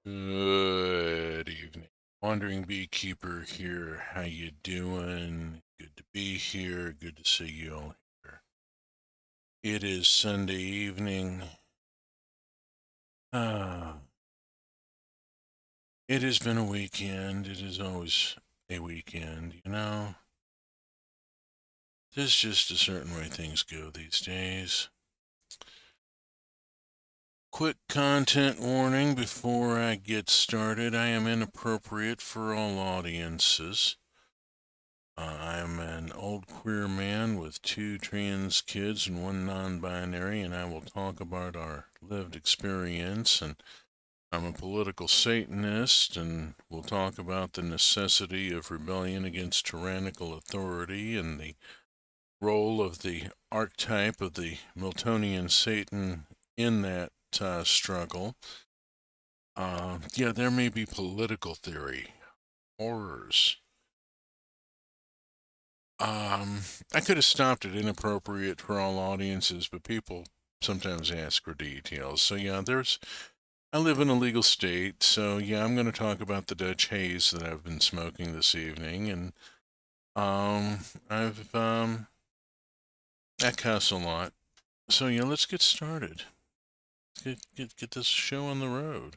Good evening. Wandering Beekeeper here. How you doing? Good to be here. Good to see you all here. It is Sunday evening. It has been a weekend. It is always a weekend, you know. There's just a certain way things go these days. Quick content warning before I get started. I am inappropriate for all audiences. I'm an old queer man with 2 trans kids and 1 non binary, and I will talk about our lived experience. And I'm a political Satanist, and we'll talk about the necessity of rebellion against tyrannical authority and the role of the archetype of the Miltonian Satan in that struggle. Yeah, there may be political theory, horrors. I could have stopped it inappropriate for all audiences, but people sometimes ask for details. So yeah, I live in a legal state, so yeah, I'm going to talk about the Dutch haze that I've been smoking this evening, and I've I cuss a lot. So yeah, let's get started. Get this show on the road.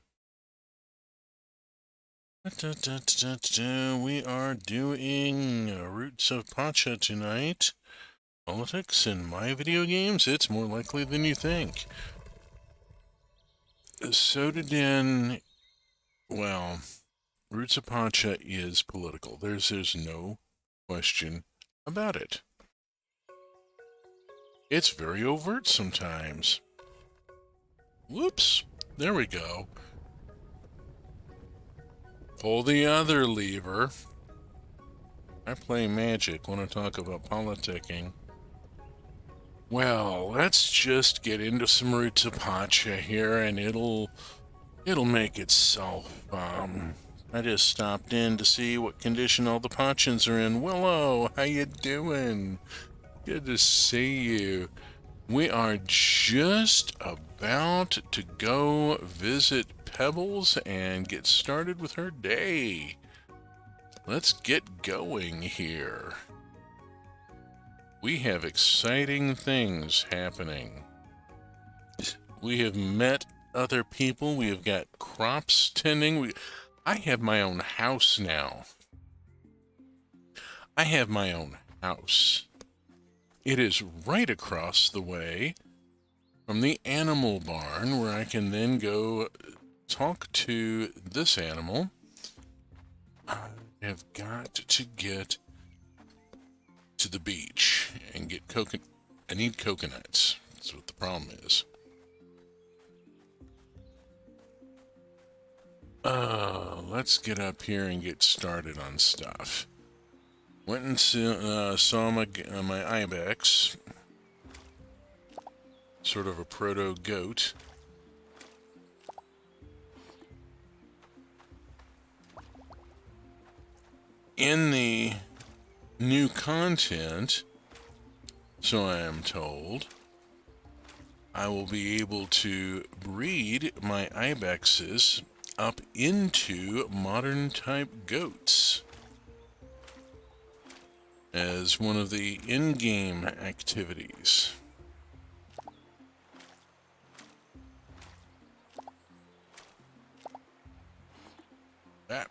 We are doing Roots of Pacha tonight. Politics in my video games? It's more likely than you think. S02E04, well, Roots of Pacha is political. There's no question about it. It's very overt sometimes. Whoops. There we go. Pull the other lever. I play Magic when I talk about politicking. Well, let's just get into some Roots of Pacha here, and it'll make itself. I just stopped in to see what condition all the Pachans are in. Willow, how you doing? Good to see you. We are just about to go visit Pebbles and get started with her day. Let's get going here. We have exciting things happening. We have met other people. We have got crops tending. I have my own house now. I have my own house. It is right across the way from the animal barn, where I can then go talk to this animal. I have got to get to the beach and get coconut. I need coconuts. That's what the problem is. Let's get up here and get started on stuff. Went and saw my ibex, sort of a proto goat. In the new content, so I am told, I will be able to breed my ibexes up into modern type goats as one of the in-game activities. That.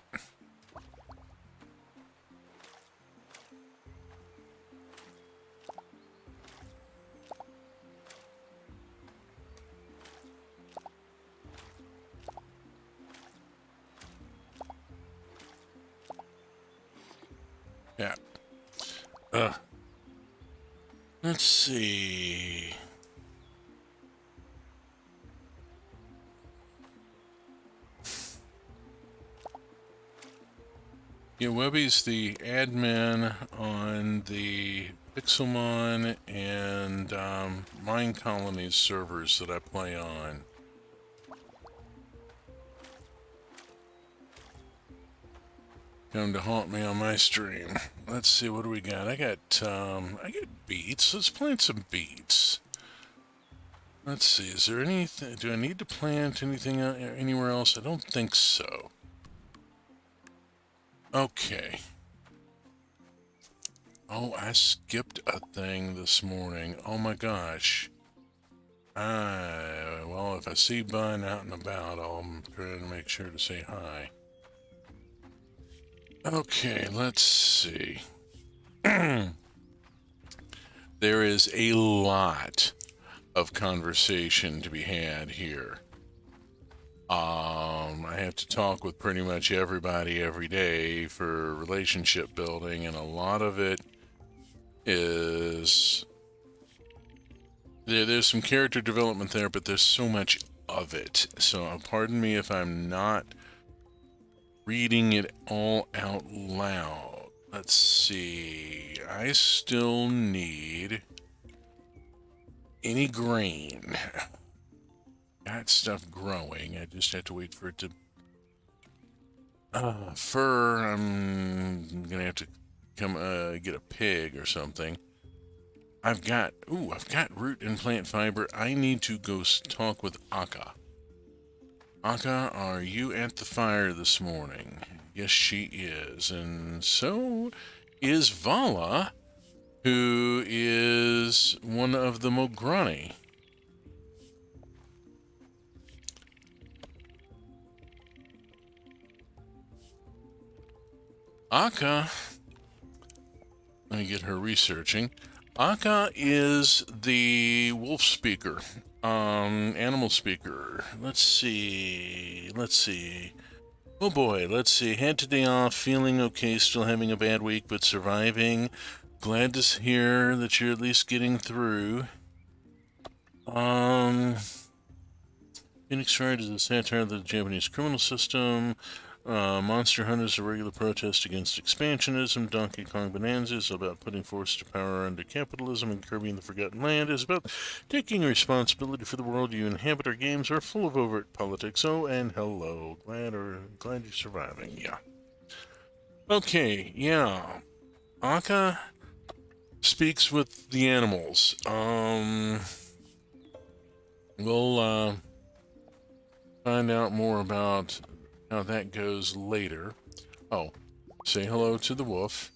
Yeah. Let's see. Yeah, Webby's the admin on the Pixelmon and Mine Colonies servers that I play on. Come to haunt me on my stream. Let's see, what do we got? I got beets. Let's plant some beets. Let's see, is there anything, do I need to plant anything anywhere else? I don't think so. Okay. Oh, I skipped a thing this morning. Oh my gosh. Well, if I see Bun out and about, I'll try to make sure to say hi. Okay, let's see. There is a lot of conversation to be had here. I have to talk with pretty much everybody every day for relationship building, and a lot of it is... There's some character development there, but there's so much of it. So pardon me if I'm not reading it all out loud. Let's see. I still need any grain. Got stuff growing. I just have to wait for it to... fur, I'm gonna have to come get a pig or something. I've got root and plant fiber. I need to go talk with Akka. Akka, are you at the fire this morning? Yes, she is. And so is Vala, who is one of the Mograni. Akka, let me get her researching. Akka is the wolf speaker, animal speaker. Let's see. Oh boy, let's see. Had today off, feeling okay, still having a bad week, but surviving. Glad to hear that you're at least getting through. Phoenix Wright is a satire of the Japanese criminal system. Monster Hunter is a regular protest against expansionism. Donkey Kong Bonanza is about putting force to power under capitalism, and Kirby in the Forgotten Land is about taking responsibility for the world you inhabit. Our games are full of overt politics. Oh, and hello. Glad you're surviving. Yeah. Okay, yeah. Akka speaks with the animals. We'll find out more about how that goes later. Oh, say hello to the wolf,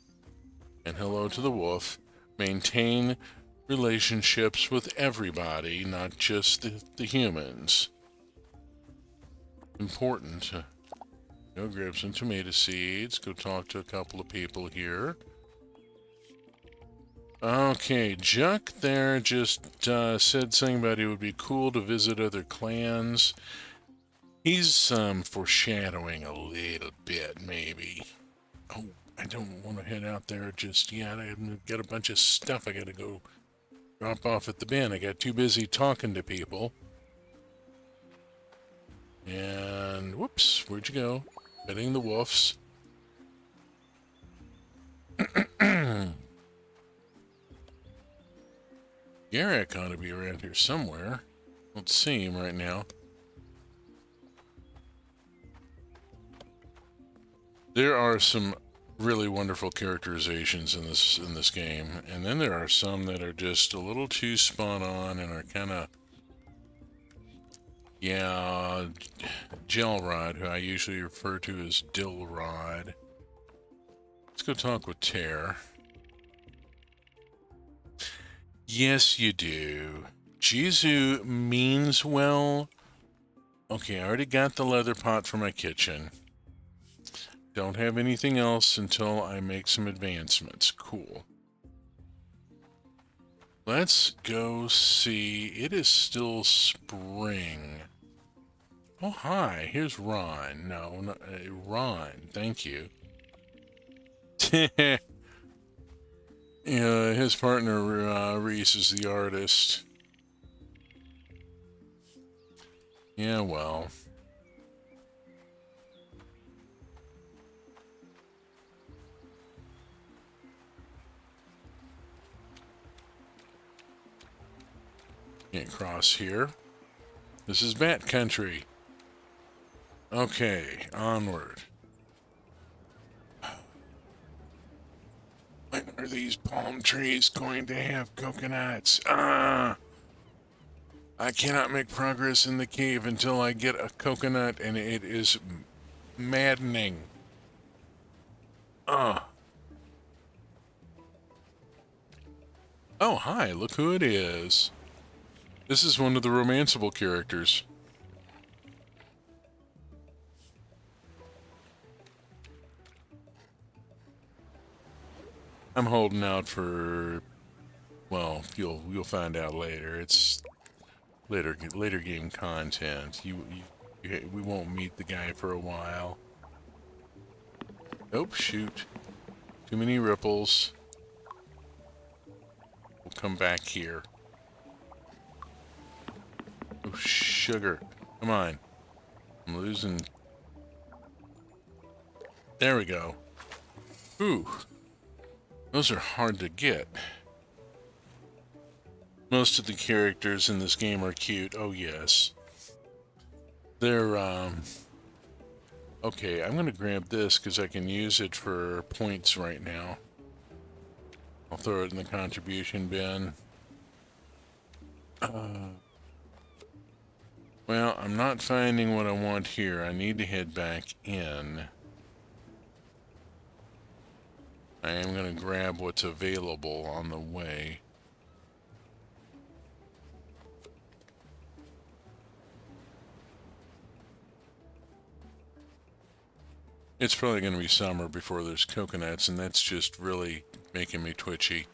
and hello to the wolf. Maintain relationships with everybody, not just the humans. Important. Go grab some tomato seeds. Go talk to a couple of people here. Okay, Juck there just said something about it would be cool to visit other clans. He's foreshadowing a little bit, maybe. Oh, I don't want to head out there just yet. I've got a bunch of stuff I gotta go drop off at the bin. I got too busy talking to people. And, whoops, where'd you go? Petting the wolves. Garrick ought to be around here somewhere. Don't see him right now. There are some really wonderful characterizations in this game, and then there are some that are just a little too spot on and are kind of, yeah, Gelrod, who I usually refer to as Dillrod. Let's go talk with Tear. Yes, you do. Jizu means well. Okay, I already got the leather pot for my kitchen. Don't have anything else until I make some advancements. Cool. Let's go see. It is still spring. Oh, hi. Here's Ron. No, Ron. Thank you. Yeah, his partner, Reese, is the artist. Yeah, well. Can't cross here. This is Bat Country. Okay, onward. When are these palm trees going to have coconuts? I cannot make progress in the cave until I get a coconut, and it is maddening. Oh, hi, look who it is. This is one of the romanceable characters. I'm holding out for, well, you'll find out later. It's later game content. We won't meet the guy for a while. Oh, shoot. Too many ripples. We'll come back here. Oh, sugar. Come on. I'm losing. There we go. Ooh. Those are hard to get. Most of the characters in this game are cute. Oh, yes. They're, okay, I'm going to grab this because I can use it for points right now. I'll throw it in the contribution bin. Well, I'm not finding what I want here. I need to head back in. I am going to grab what's available on the way. It's probably going to be summer before there's coconuts, and that's just really making me twitchy.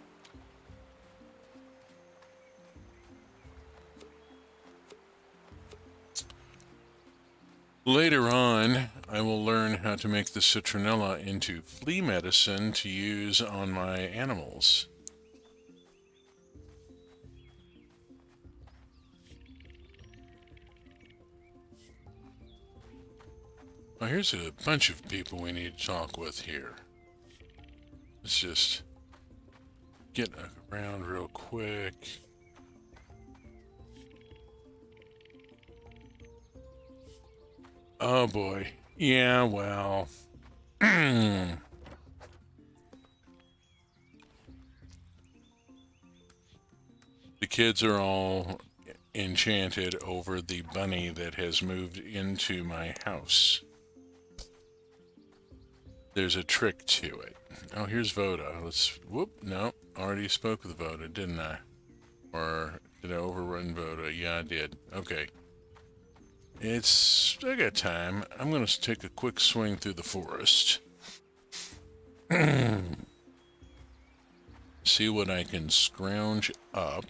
Later on, I will learn how to make the citronella into flea medicine to use on my animals. Oh, here's a bunch of people we need to talk with here. Let's just get around real quick. Oh boy. Yeah, well. The kids are all enchanted over the bunny that has moved into my house. There's a trick to it. Oh, here's Voda. No, already spoke with Voda, didn't I? Or did I overrun Voda? Yeah, I did. Okay. I got time. I'm going to take a quick swing through the forest. See what I can scrounge up.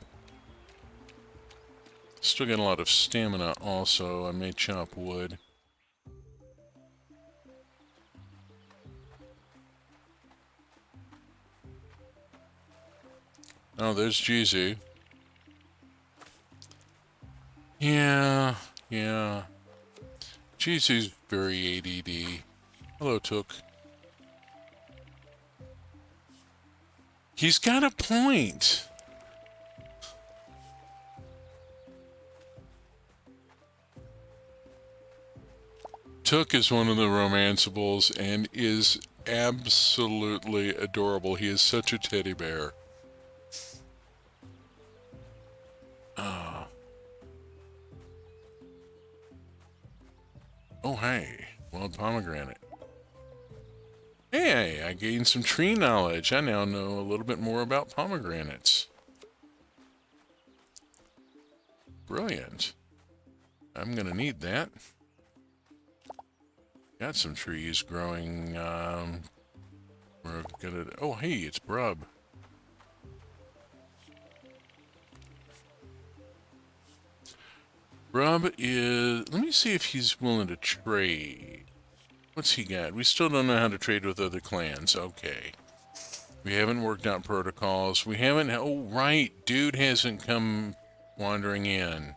Still got a lot of stamina also. I may chop wood. Oh, there's Jizu. Yeah. Jizu's very ADD. Hello, Took. He's got a point. Took is one of the romanceables and is absolutely adorable. He is such a teddy bear. Oh, hey. Wild pomegranate. Hey, I gained some tree knowledge. I now know a little bit more about pomegranates. Brilliant. I'm gonna need that. Got some trees growing, we're gonna... Oh, hey, it's Brub. Brub is... Let me see if he's willing to trade. What's he got? We still don't know how to trade with other clans. Okay. We haven't worked out protocols. We haven't... Oh, right. Dude hasn't come wandering in.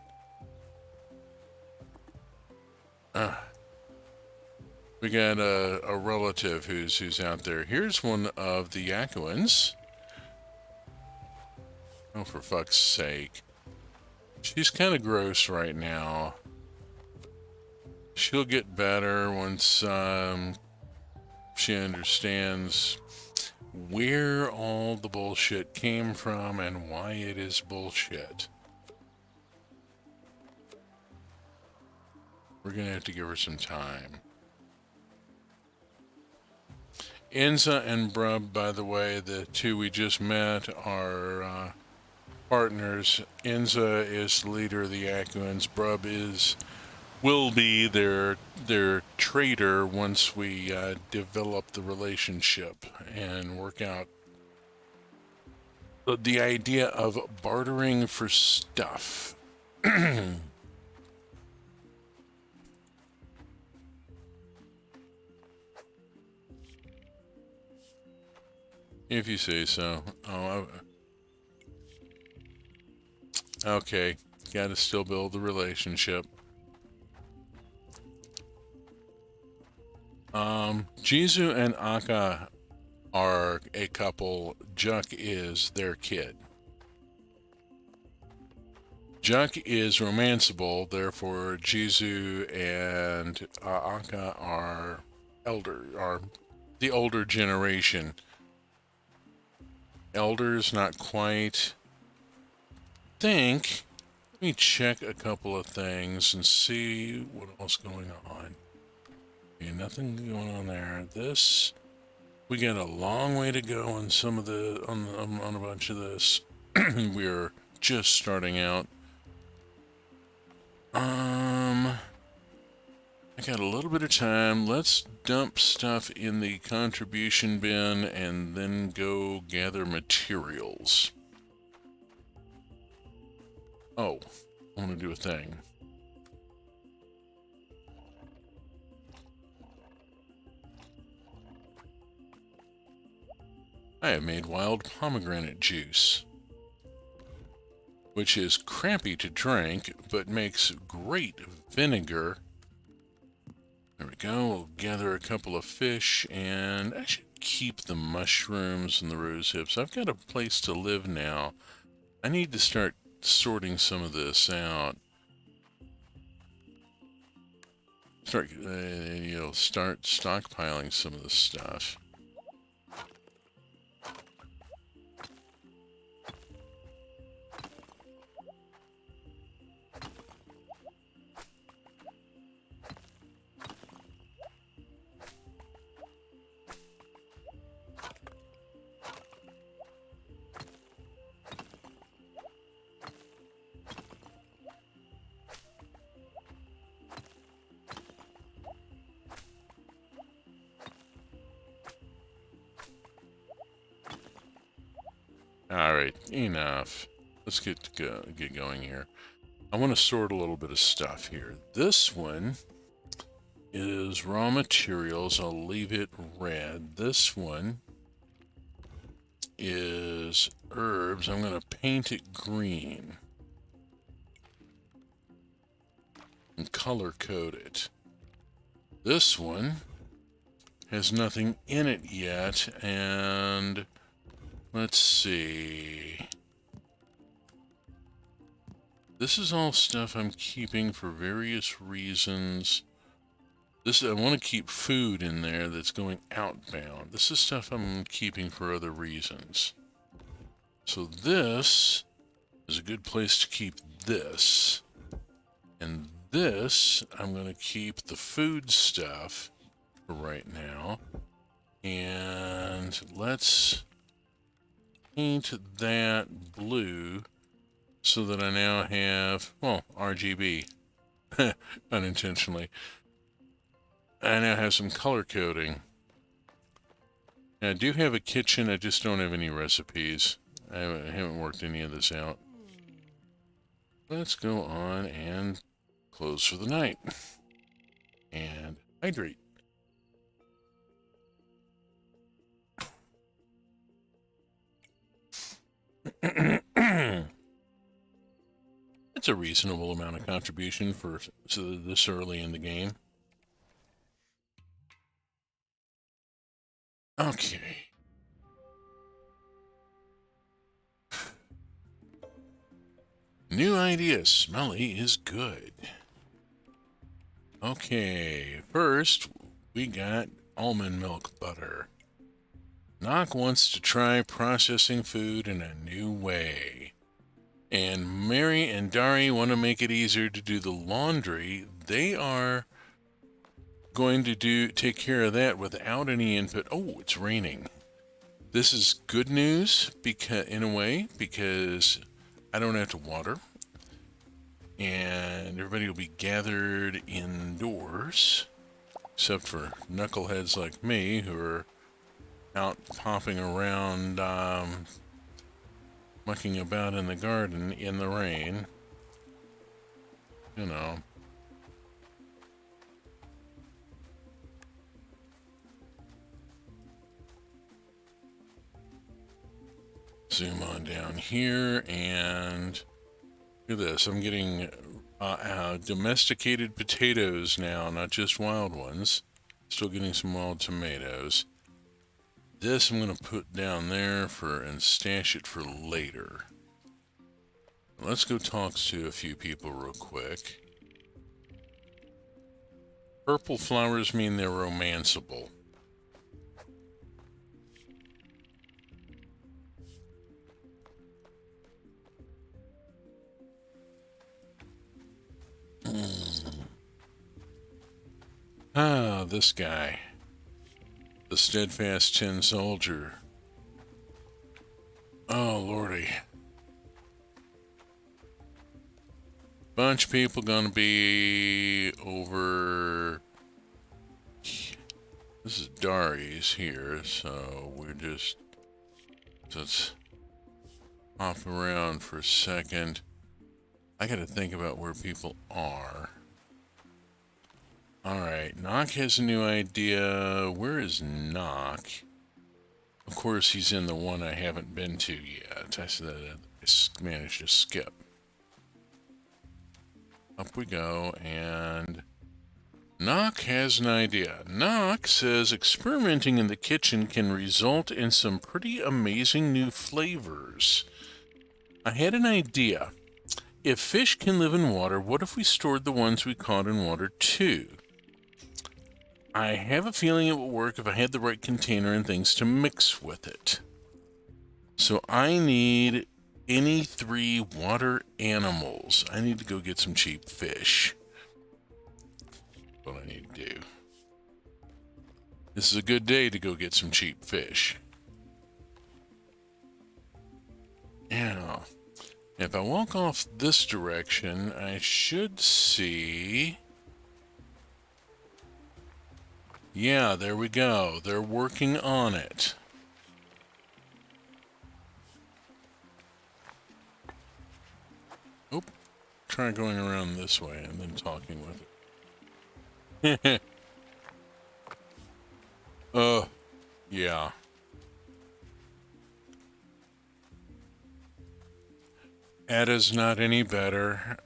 We got a relative who's out there. Here's one of the Yakuans. Oh, for fuck's sake. She's kind of gross right now. She'll get better once she understands where all the bullshit came from and why it is bullshit. We're gonna have to give her some time. Enza and Brub, by the way, the two we just met, are partners. Enza is the leader of the Yakuans. Brub will be their trader once we develop the relationship and work out the idea of bartering for stuff. If you say so. Oh, okay. Gotta still build the relationship. Jizu and Akka are a couple. Juck is their kid. Juck is romanceable, therefore Jizu and Anka are the older generation. Elders, not quite. Think. Let me check a couple of things and see what else going on. Okay, nothing going on there. This, we got a long way to go on some of the on a bunch of this. We're just starting out. I got a little bit of time. Let's dump stuff in the contribution bin and then go gather materials. Oh, I want to do a thing. I have made wild pomegranate juice, which is crappy to drink, but makes great vinegar. There we go. We'll gather a couple of fish, and I should keep the mushrooms and the rose hips. I've got a place to live now. I need to start sorting some of this out. Start stockpiling some of this stuff. Alright, enough. Let's get going here. I want to sort a little bit of stuff here. This one is raw materials. I'll leave it red. This one is herbs. I'm going to paint it green and color code it. This one has nothing in it yet, and let's see. This is all stuff I'm keeping for various reasons. I want to keep food in there that's going outbound. This is stuff I'm keeping for other reasons. So this is a good place to keep this. And this, I'm going to keep the food stuff for right now. And let's paint that blue so that I now have, well, RGB, unintentionally. I now have some color coding. Now, I do have a kitchen, I just don't have any recipes. I haven't worked any of this out. Let's go on and close for the night. And hydrate. It's a reasonable amount of contribution for this early in the game. Okay. New idea. Smelly is good. Okay, first we got almond milk butter. Nock wants to try processing food in a new way. And Mary and Dari want to make it easier to do the laundry. They are going to take care of that without any input. Oh, it's raining. This is good news in a way because I don't have to water. And everybody will be gathered indoors, except for knuckleheads like me who are out popping around, mucking about in the garden in the rain. You know. Zoom on down here and look at this. I'm getting domesticated potatoes now, not just wild ones. Still getting some wild tomatoes. This I'm going to put down there and stash it for later. Let's go talk to a few people real quick. Purple flowers mean they're romanceable. Ah, this guy. The steadfast tin soldier. Oh, lordy. Bunch of people gonna be over. This is Dari's here, so let's hop around for a second. I gotta think about where people are. Alright, Knock has a new idea. Where is Knock? Of course, he's in the one I haven't been to yet. I managed to skip. Up we go, and Knock has an idea. Knock says experimenting in the kitchen can result in some pretty amazing new flavors. I had an idea. If fish can live in water, what if we stored the ones we caught in water too? I have a feeling it will work if I had the right container and things to mix with it. So I need any 3 water animals. I need to go get some cheap fish. What I need to do. This is a good day to go get some cheap fish. Now, if I walk off this direction, I should see... Yeah, there we go. They're working on it. Oop. Try going around this way and then talking with it. Yeah. Ada's not any better.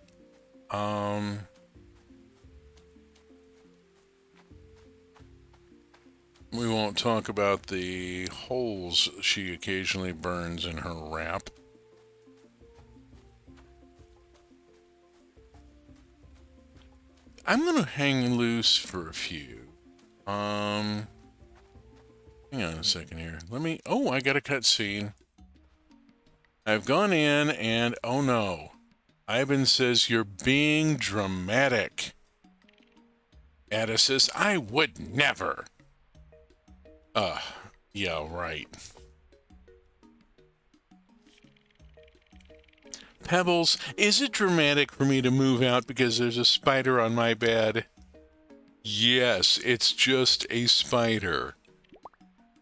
We won't talk about the holes she occasionally burns in her wrap. I'm gonna hang loose for a few. Hang on a second here. Oh, I got a cutscene. I've gone in and, oh no. Ivan says you're being dramatic. Ada says, I would never. Yeah, right. Pebbles, is it dramatic for me to move out because there's a spider on my bed? Yes, it's just a spider.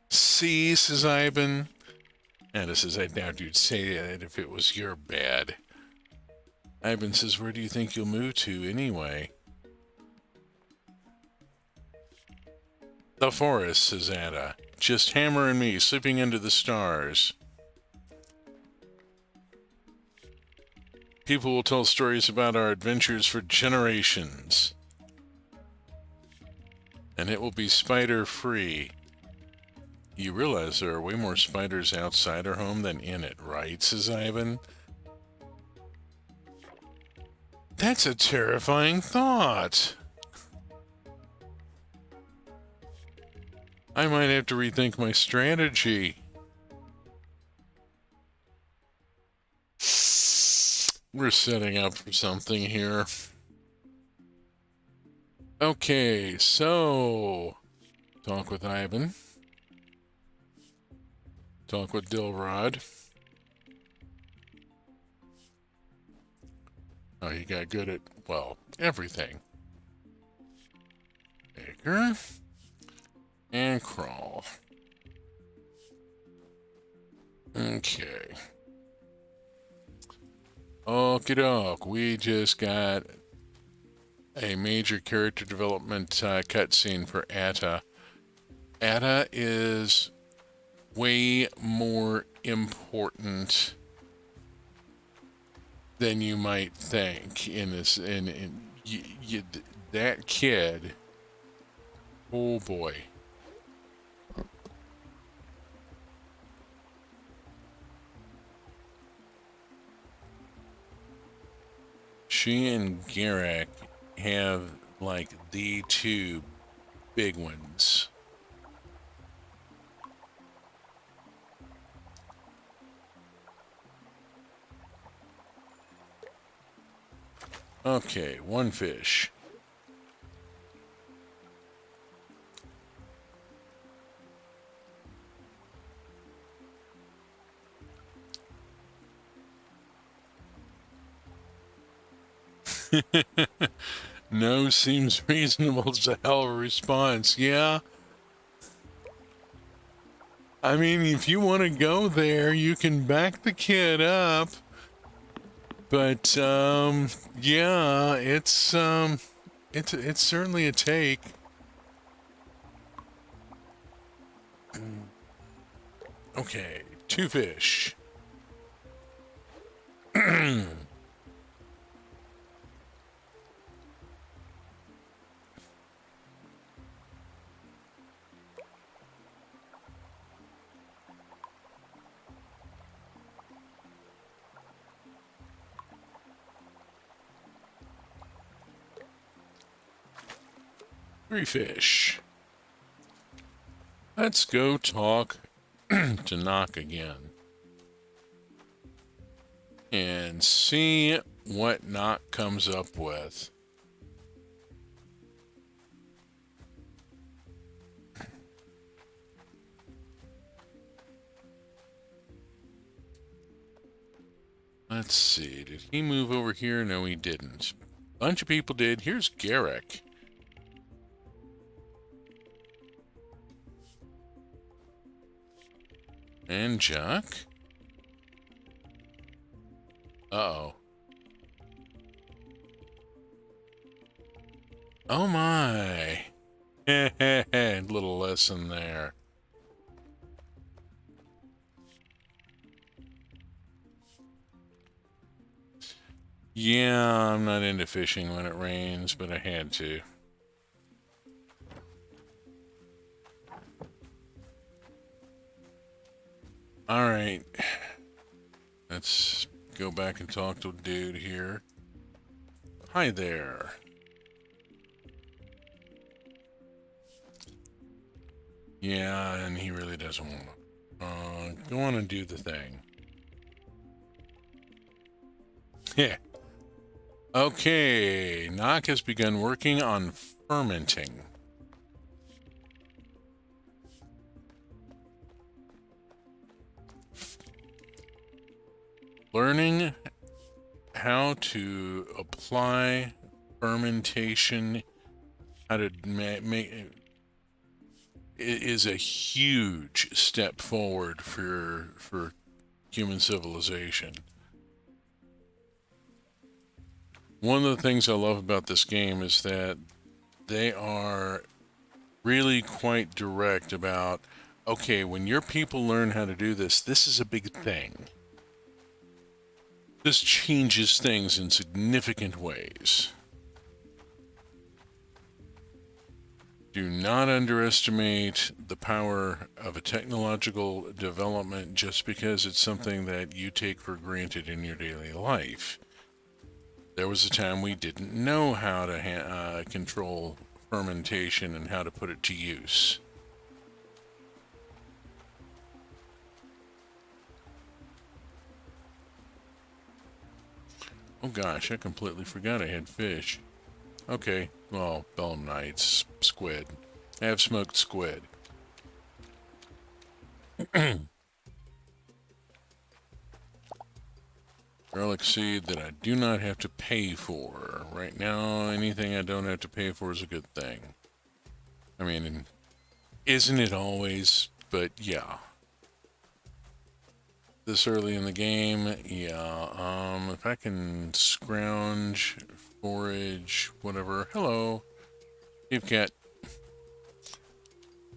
See, says Ivan. Ada says, I doubt you'd say that if it was your bed. Ivan says, where do you think you'll move to anyway? The forest, says Ada. Just Hammer and me, sleeping under the stars. People will tell stories about our adventures for generations. And it will be spider-free. You realize there are way more spiders outside our home than in it, right, says Ivan? That's a terrifying thought. I might have to rethink my strategy. We're setting up for something here. Okay, so... Talk with Ivan. Talk with Dilrod. Oh, he got good at, well, everything. Baker. And crawl. Okay. Okie doke. We just got a major character development cutscene for Atta. Atta is way more important than you might think in this. That kid. Oh boy. She and Garrick have like the two big ones. Okay, one fish. No seems reasonable. It's a hell of a response. Yeah. I mean, if you want to go there, you can back the kid up. But yeah, it's certainly a take. Okay, two fish. Three fish. Let's go talk to Knock again. And see what Knock comes up with. Let's see. Did he move over here? No, he didn't. Bunch of people did. Here's Garrick. And Chuck. Uh-oh. Oh my. Little lesson there. Yeah, I'm not into fishing when it rains, but I had to. Alright. Let's go back and talk to a dude here. Hi there. Yeah, and he really doesn't want to. Go on and do the thing. Yeah. Okay, Knock has begun working on fermenting. Learning how to apply fermentation, how to make it is a huge step forward for human civilization. One of the things I love about this game is that they are really quite direct about, okay, when your people learn how to do this, this is a big thing. This changes things in significant ways. Do not underestimate the power of a technological development just because it's something that you take for granted in your daily life. There was a time we didn't know how to control fermentation and how to put it to use. Oh gosh, I completely forgot I had fish. Okay, well, belemnites, squid. I have smoked squid. Garlic seed that I do not have to pay for. Right now, anything I don't have to pay for is a good thing. I mean, isn't it always? But yeah. This early in the game, yeah. If I can scrounge, forage, whatever. Hello, Cave Cat.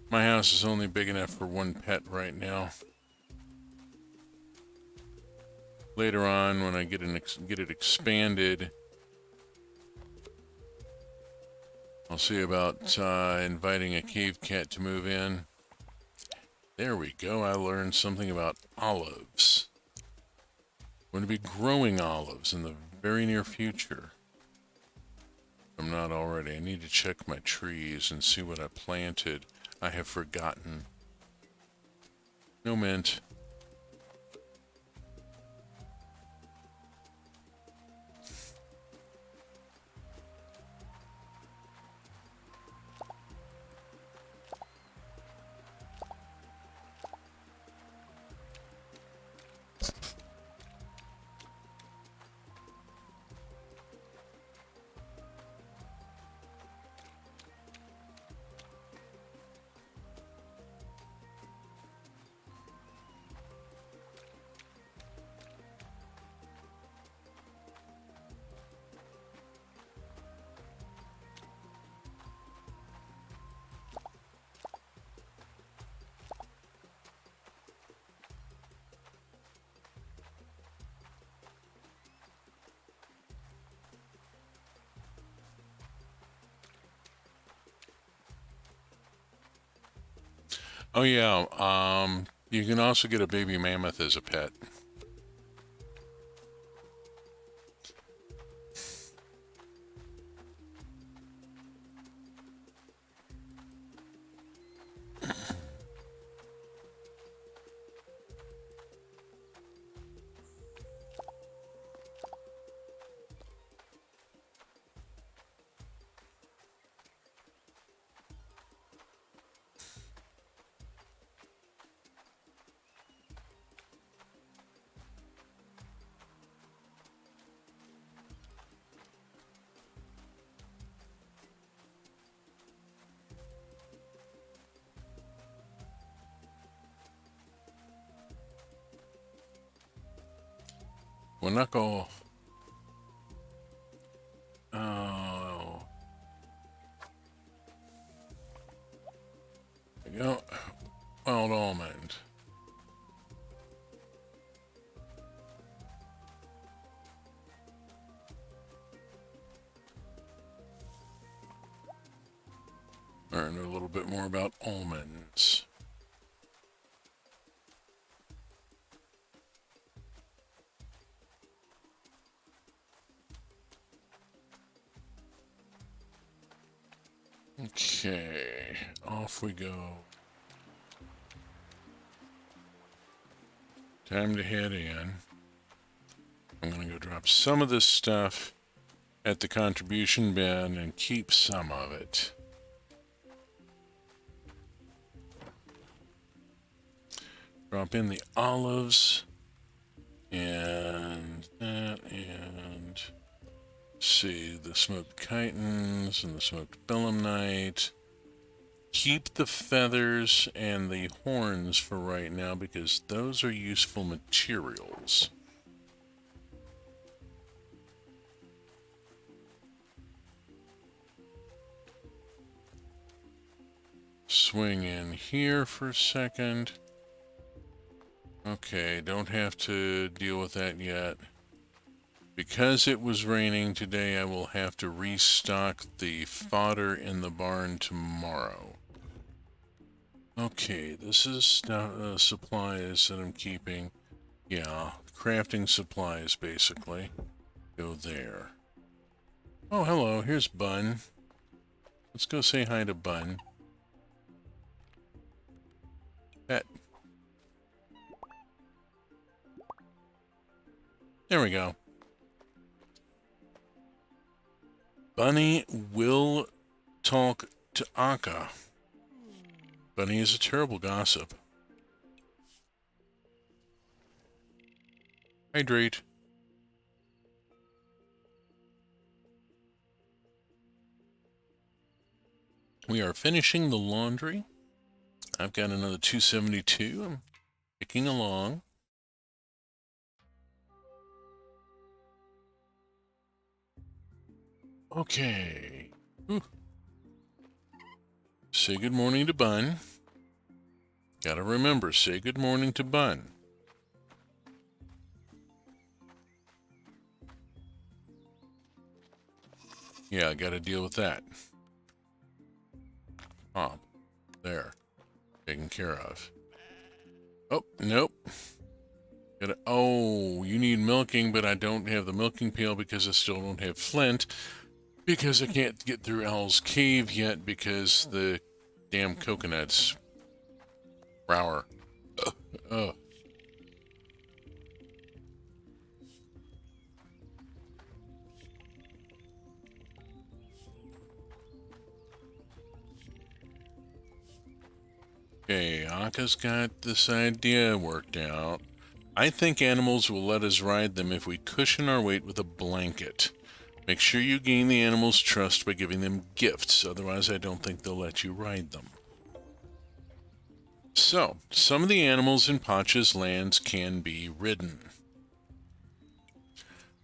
My house is only big enough for one pet right now. Later on, when I get it expanded, I'll see about inviting a cave cat to move in. There we go. I learned something about olives. I'm going to be growing olives in the very near future. I'm not already. I need to check my trees and see what I planted. I have forgotten. No mint. Oh yeah, you can also get a baby mammoth as a pet. Well, knuckle. Oh. There you go. Wild almond. Learn a little bit more about almonds. Okay, off we go. Time to head in. I'm gonna go drop some of this stuff at the contribution bin and keep some of it. Drop in the olives and that, and see the smoked chitons and the smoked belemnite. Keep the feathers and the horns for right now because those are useful materials. Swing in here for a second. Okay, don't have to deal with that yet. Because it was raining today, I will have to restock the fodder in the barn tomorrow. Okay, this is supplies that I'm keeping. Yeah, crafting supplies, basically. Go there. Oh, hello, here's Bun. Let's go say hi to Bun. Pet. There we go. Bunny will talk to Akka. Bunny is a terrible gossip. Hydrate. We are finishing the laundry. I've got another 272. I'm ticking along. Okay. Ooh. Say good morning to Bun. Gotta remember, say good morning to Bun. Yeah, I gotta deal with that. Oh, there. Taken care of. Oh, nope. Oh, you need milking, but I don't have the milking pail because I still don't have flint. Because I can't get through Owl's Cave yet because the damn coconut's rower. Ugh. Okay, Aka's got this idea worked out. I think animals will let us ride them if we cushion our weight with a blanket. Make sure you gain the animals' trust by giving them gifts, otherwise I don't think they'll let you ride them. So, some of the animals in Pacha's lands can be ridden.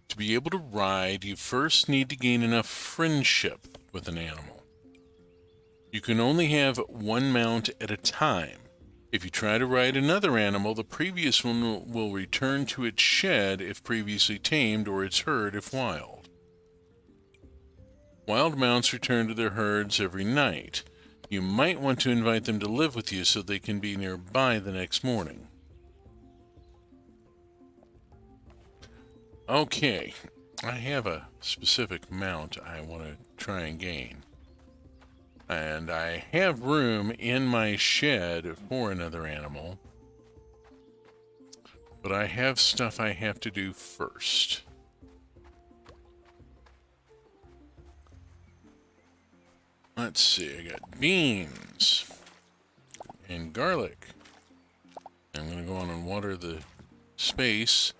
To be able to ride, you first need to gain enough friendship with an animal. You can only have one mount at a time. If you try to ride another animal, the previous one will return to its shed if previously tamed or its herd if wild. Wild mounts return to their herds every night. You might want to invite them to live with you so they can be nearby the next morning. Okay, I have a specific mount I want to try and gain. And I have room in my shed for another animal. But I have stuff I have to do first. Let's see, I got beans and garlic. I'm going to go on and water the space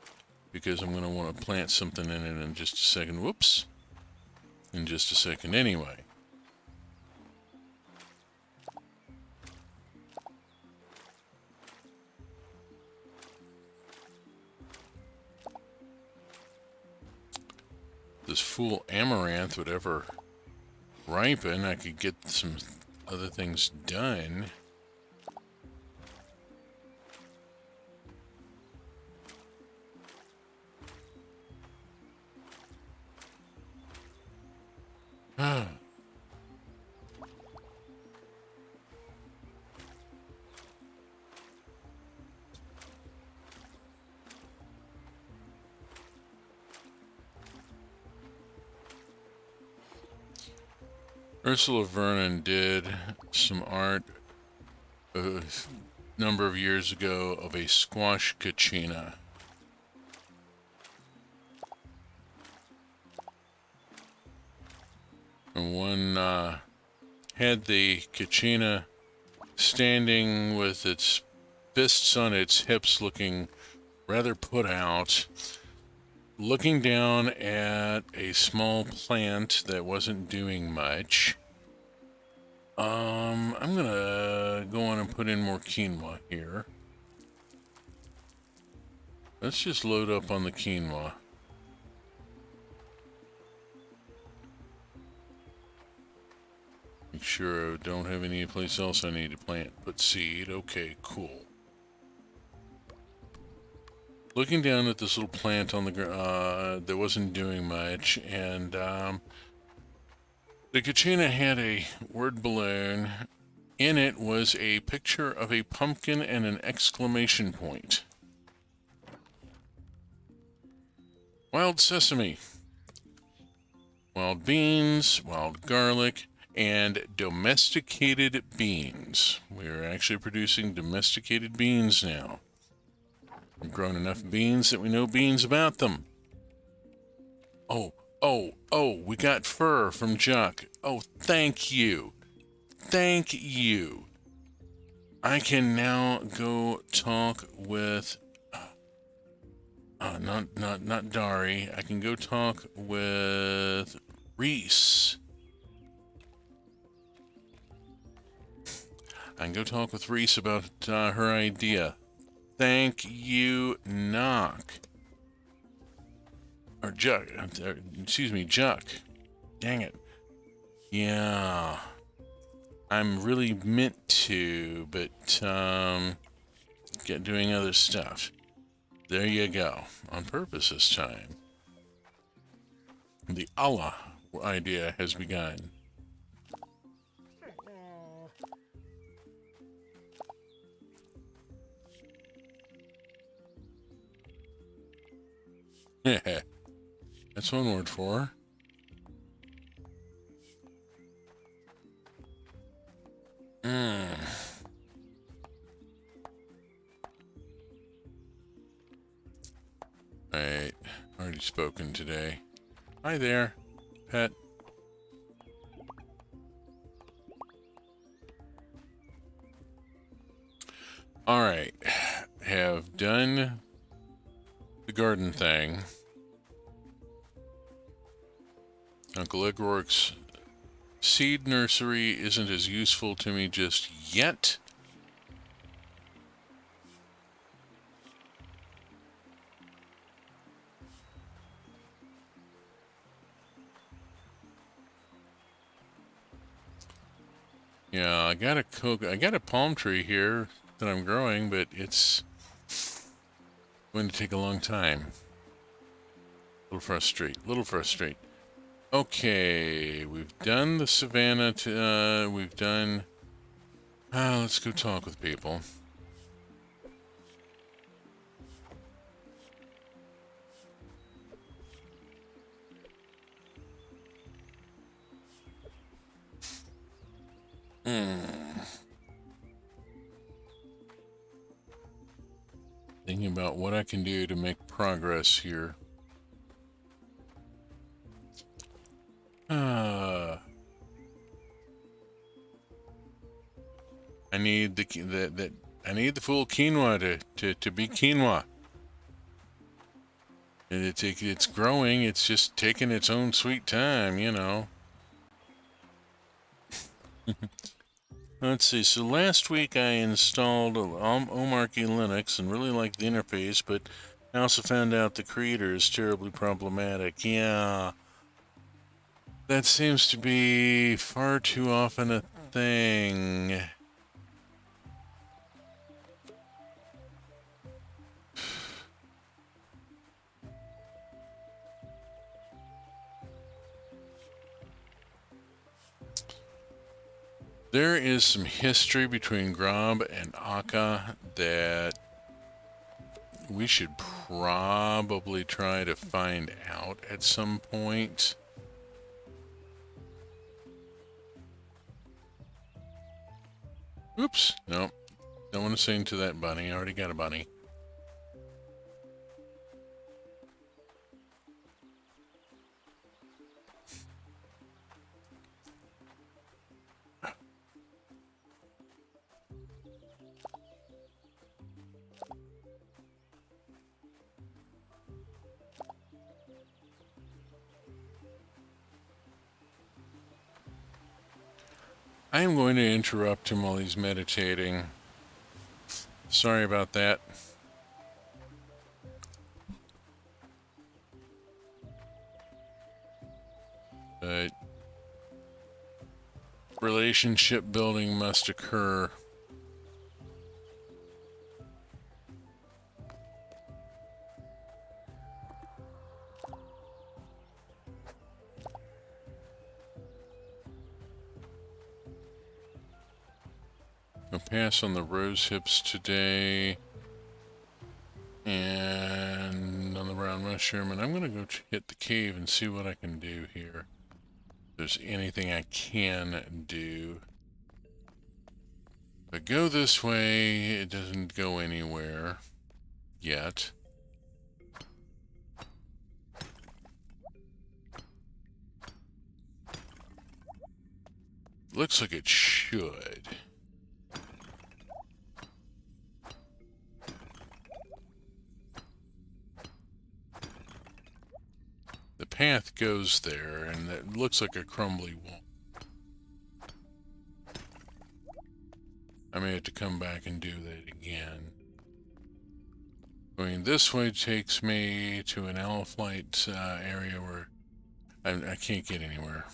because I'm going to want to plant something in it in just a second. Whoops. In just a second anyway. This fool amaranth would ever ripen, I could get some other things done. Ursula Vernon did some art a number of years ago of a squash kachina. And one had the kachina standing with its fists on its hips, looking rather put out, looking down at a small plant that wasn't doing much. I'm gonna go on and put in more quinoa here. Let's just load up on the quinoa. Make sure I don't have any place else I need to plant. Put seed. Okay, cool. Looking down at this little plant on the ground that wasn't doing much, and the kachina had a word balloon. In it was a picture of a pumpkin and an exclamation point. Wild sesame, wild beans, wild garlic, and domesticated beans. We are actually producing domesticated beans now. We've grown enough beans that we know beans about them. Oh, we got fur from Juck. Oh, thank you. Thank you. I can now go talk with not Dari. I can go talk with Reese. I can go talk with Reese about her idea. Thank you, Knock. Or Juck. Excuse me, Juck. Dang it. Yeah. I'm really meant to, but get doing other stuff. There you go. On purpose this time. The Allah idea has begun. That's one word for her. Alright, already spoken today. Hi there, pet. Alright, have done the garden thing. Uncle Igork's seed nursery isn't as useful to me just yet. Yeah, I got a palm tree here that I'm growing, but it's going to take a long time. A little frustrate. Okay, we've done the savannah. We've done. Let's go talk with people. Thinking about what I can do to make progress here. I need the full quinoa to be quinoa. It's growing. It's just taking its own sweet time, you know. Let's see. So last week I installed Omarchy Linux and really liked the interface, but I also found out the creator is terribly problematic. Yeah. That seems to be far too often a thing. There is some history between Grob and Akka that we should probably try to find out at some point. Oops, no. Don't want to sing to that bunny. I already got a bunny. I am going to interrupt him while he's meditating. Sorry about that. But relationship building must occur. I'll pass on the rose hips today. And on the brown mushroom. And I'm going to go hit the cave and see what I can do here. If there's anything I can do. If I go this way, it doesn't go anywhere yet. Looks like it should. The path goes there, and it looks like a crumbly wall. I may have to come back and do that again. Going this way takes me to an Alphalite area where I can't get anywhere.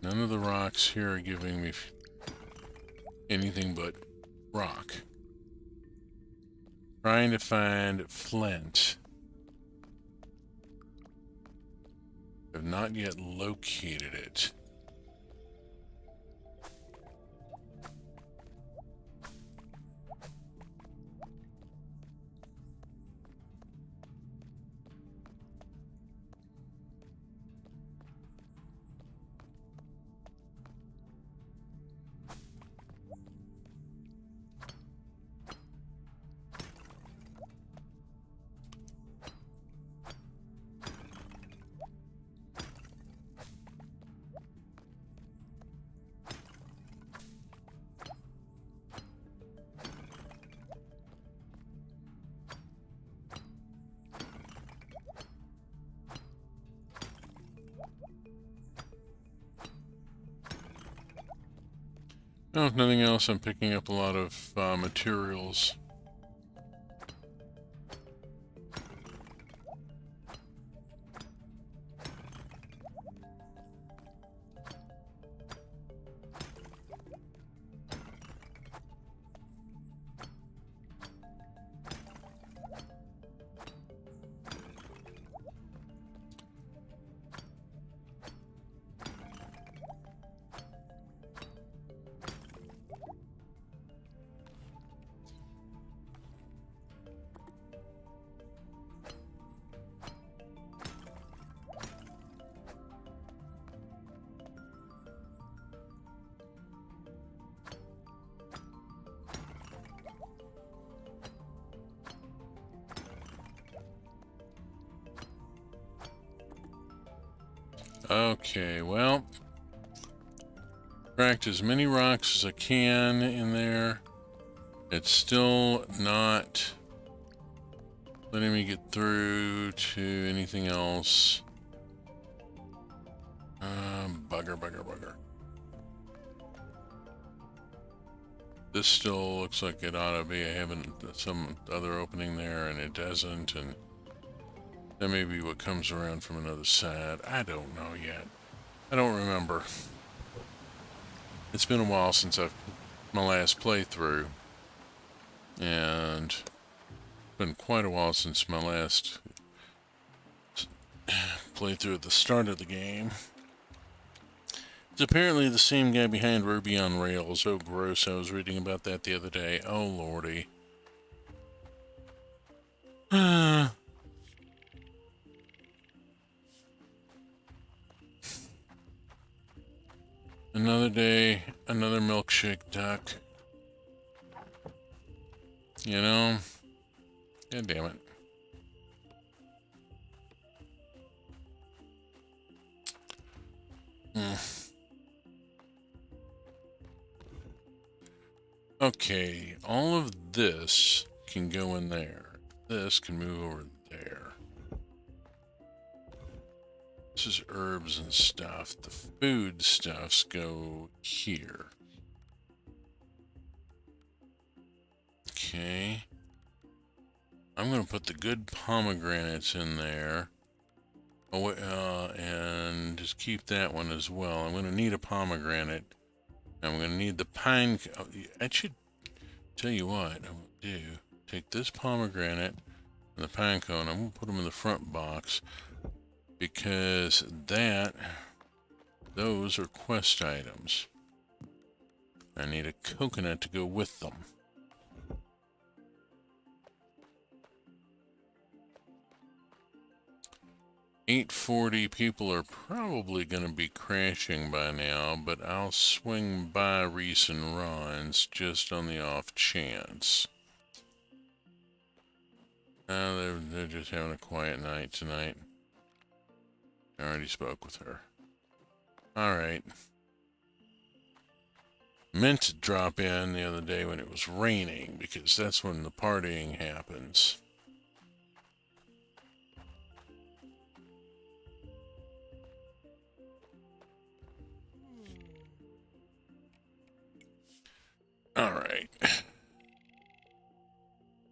None of the rocks here are giving me anything but rock. Trying to find flint. Have not yet located it. Oh, if nothing else, I'm picking up a lot of materials. Okay, well, cracked as many rocks as I can in there. It's still not letting me get through to anything else. Bugger. This still looks like it ought to be. I haven't some other opening there, and it doesn't, and that may be what comes around from another side. I don't know yet. I don't remember. It's been a while since my last playthrough, and it's been quite a while since my last playthrough at the start of the game. It's apparently the same guy behind Ruby on Rails. Oh, gross. I was reading about that the other day. Oh, lordy. Another day, another milkshake duck. You know? God damn it. Okay, all of this can go in there. This can move over there. This is herbs and stuff. The food stuffs go here. Okay. I'm going to put the good pomegranates in there. Oh, and just keep that one as well. I'm going to need a pomegranate. I'm going to need the pine. I should tell you what I'm going to do. Take this pomegranate and the pine cone. I'm going to put them in the front box because those are quest items. I need a coconut to go with them. $8.40 people are probably going to be crashing by now, but I'll swing by Reese and Ron's just on the off chance. They're just having a quiet night tonight. I already spoke with her. Alright. Meant to drop in the other day when it was raining, because that's when the partying happens. Alright.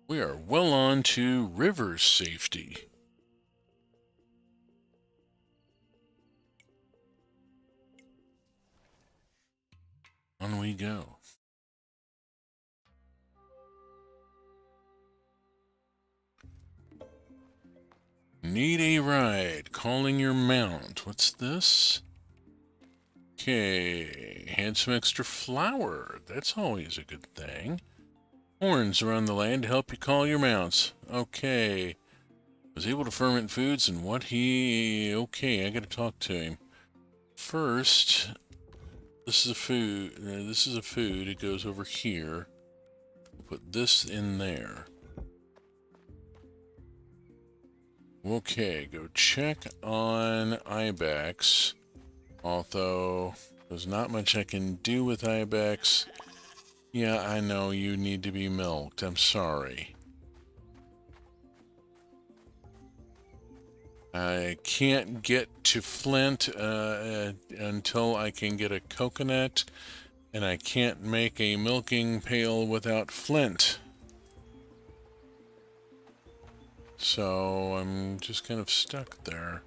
We are well on to river safety. On we go. Need a ride. Calling your mount. What's this? Okay. Had some extra flour. That's always a good thing. Horns around the land to help you call your mounts. Okay. Was able to ferment foods and what he... Okay, I gotta talk to him. First, this is a food. This is a food. It goes over here. We'll put this in there. Okay, go check on ibex. Although, there's not much I can do with ibex. Yeah, I know you need to be milked. I'm sorry. I can't get to Flint until I can get a coconut And I can't make a milking pail without flint. So I'm just kind of stuck there.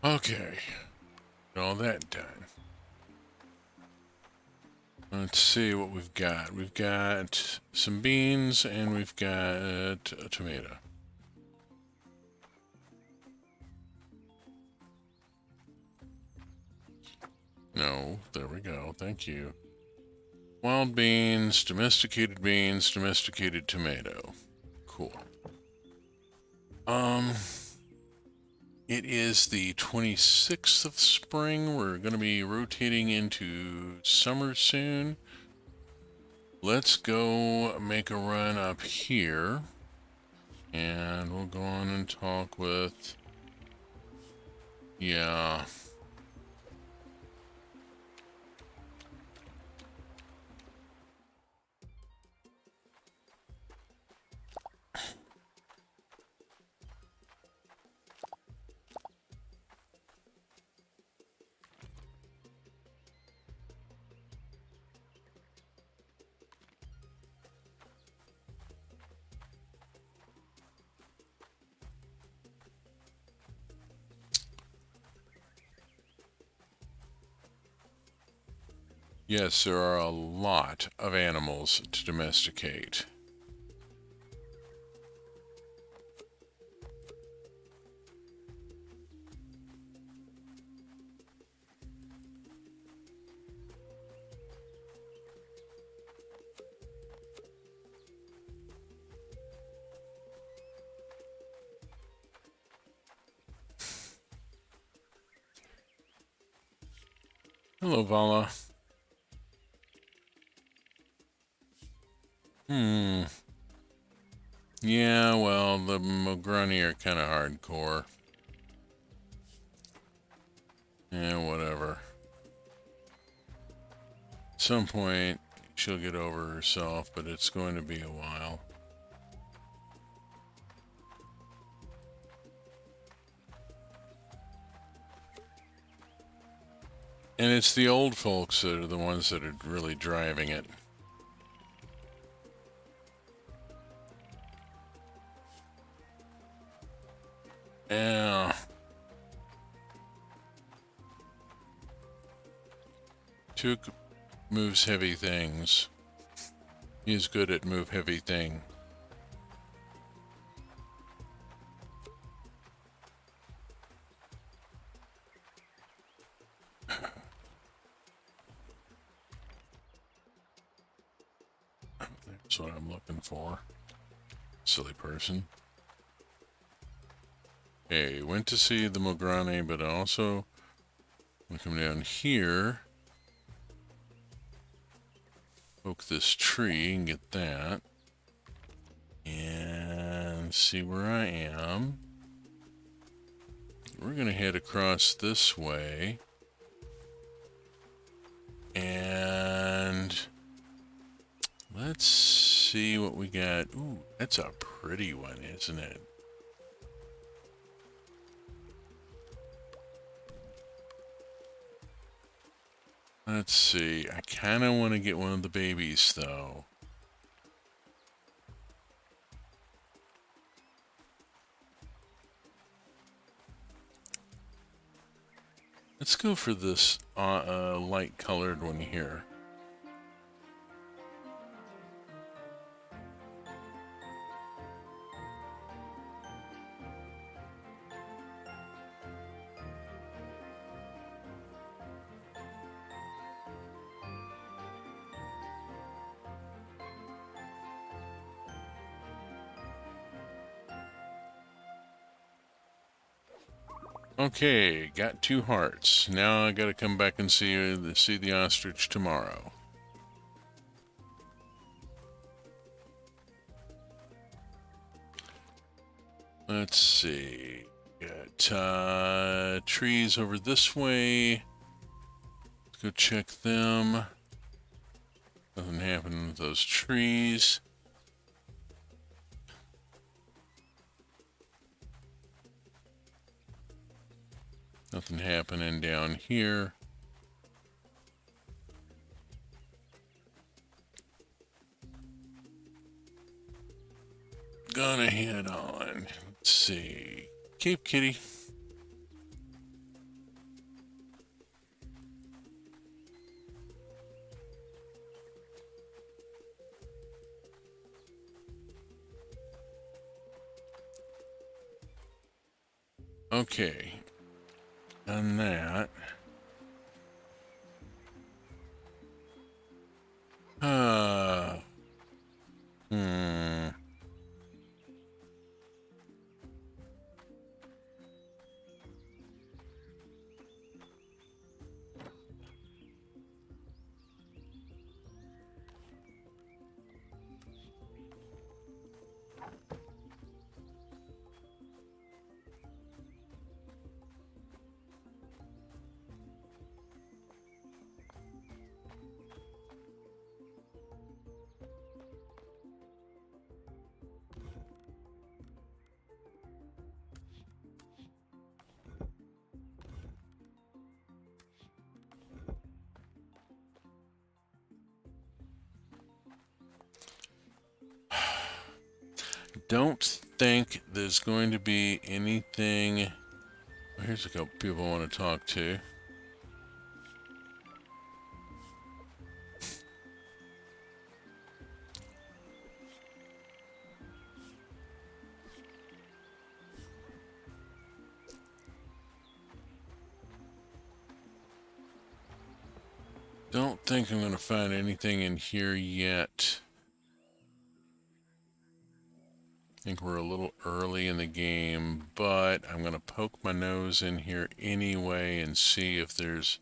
Okay, got all that done. Let's see what we've got. We've got some beans and we've got a tomato. No, there we go. Thank you. Wild beans, domesticated tomato. Cool. It is the 26th of spring. We're going to be rotating into summer soon. Let's go make a run up here. And we'll go on and talk with... Yeah. Yes, there are a lot of animals to domesticate. Hello, Vala. Yeah, well, the Mograni are kind of hardcore. Yeah, whatever. At some point, she'll get over herself, but it's going to be a while. And it's the old folks that are the ones that are really driving it. Yeah. Took moves heavy things. He's good at move heavy thing. That's what I'm looking for. Silly person. Okay, went to see the Mograni, but also we come down here. Poke this tree and get that. And see where I am. We're gonna head across this way. And let's see what we got. Ooh, that's a pretty one, isn't it? Let's see. I kind of want to get one of the babies, though. Let's go for this light-colored one here. Okay, got 2 hearts. Now I gotta come back and see the ostrich tomorrow. Let's see. Got trees over this way. Let's go check them. Nothing happened with those trees. Nothing happening down here. Gonna head on. Let's see. Cape Kitty. Okay. Done that. Hmm. Don't think there's going to be anything. Here's a couple people I want to talk to. Don't think I'm going to find anything in here yet. I think we're a little early in the game, but I'm going to poke my nose in here anyway and see if there's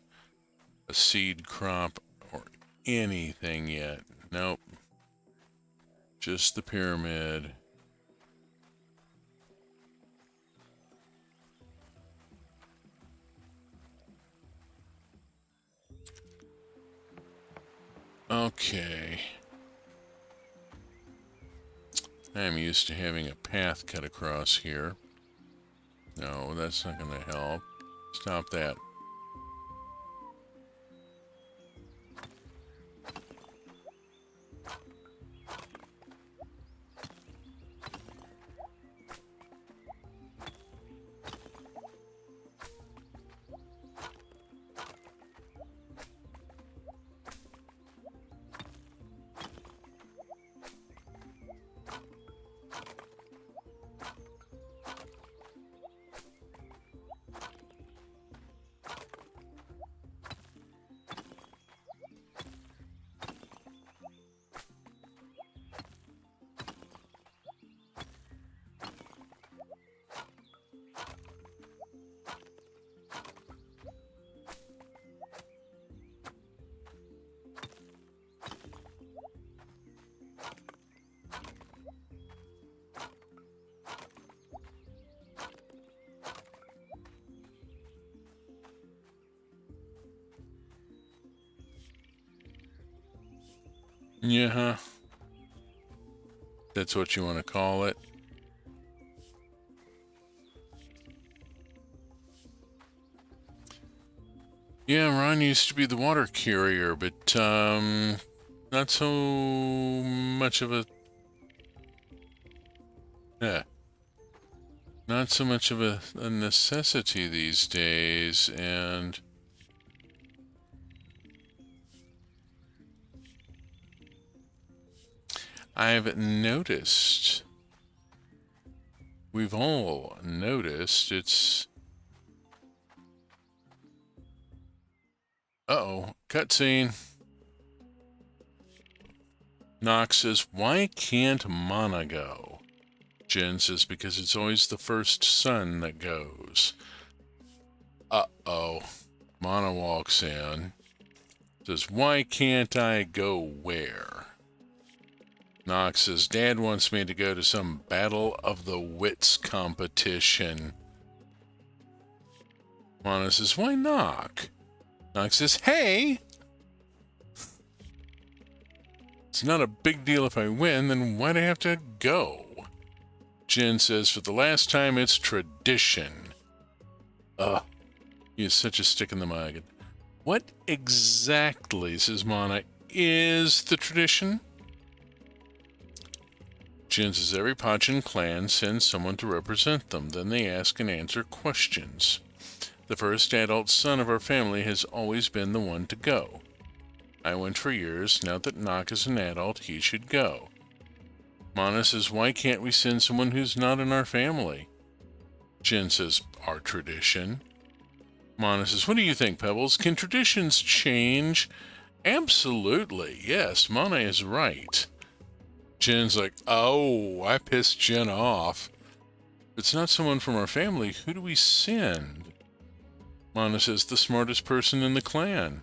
a seed crop or anything yet. Nope. Just the pyramid. Okay. I'm used to having a path cut across here. No, that's not going to help. Stop that. Yeah, huh? That's what you want to call it. Yeah, Ron used to be the water carrier, but not so much of a yeah, not so much of a necessity these days, and I've noticed, we've all noticed, it's... Uh-oh, cutscene. Nox says, why can't Mana go? Jen says, because it's always the first son that goes. Uh-oh. Mana walks in. Says, why can't I go where? Nox says, Dad wants me to go to some Battle of the Wits competition. Mana says, why Nox? Nox says, hey! It's not a big deal if I win, then why'd I have to go? Jin says, for the last time, it's tradition. Ugh. He is such a stick in the mud. What exactly, says Mana, is the tradition? Jin says every Pachan clan sends someone to represent them. Then they ask and answer questions. The first adult son of our family has always been the one to go. I went for years. Now that Nock is an adult, he should go. Mana says, why can't we send someone who's not in our family? Jin says, our tradition. Mana says, what do you think, Pebbles? Can traditions change? Absolutely, yes, Mana is right. Jin's like, oh, I pissed Jin off. If it's not someone from our family, who do we send? Mana says, the smartest person in the clan.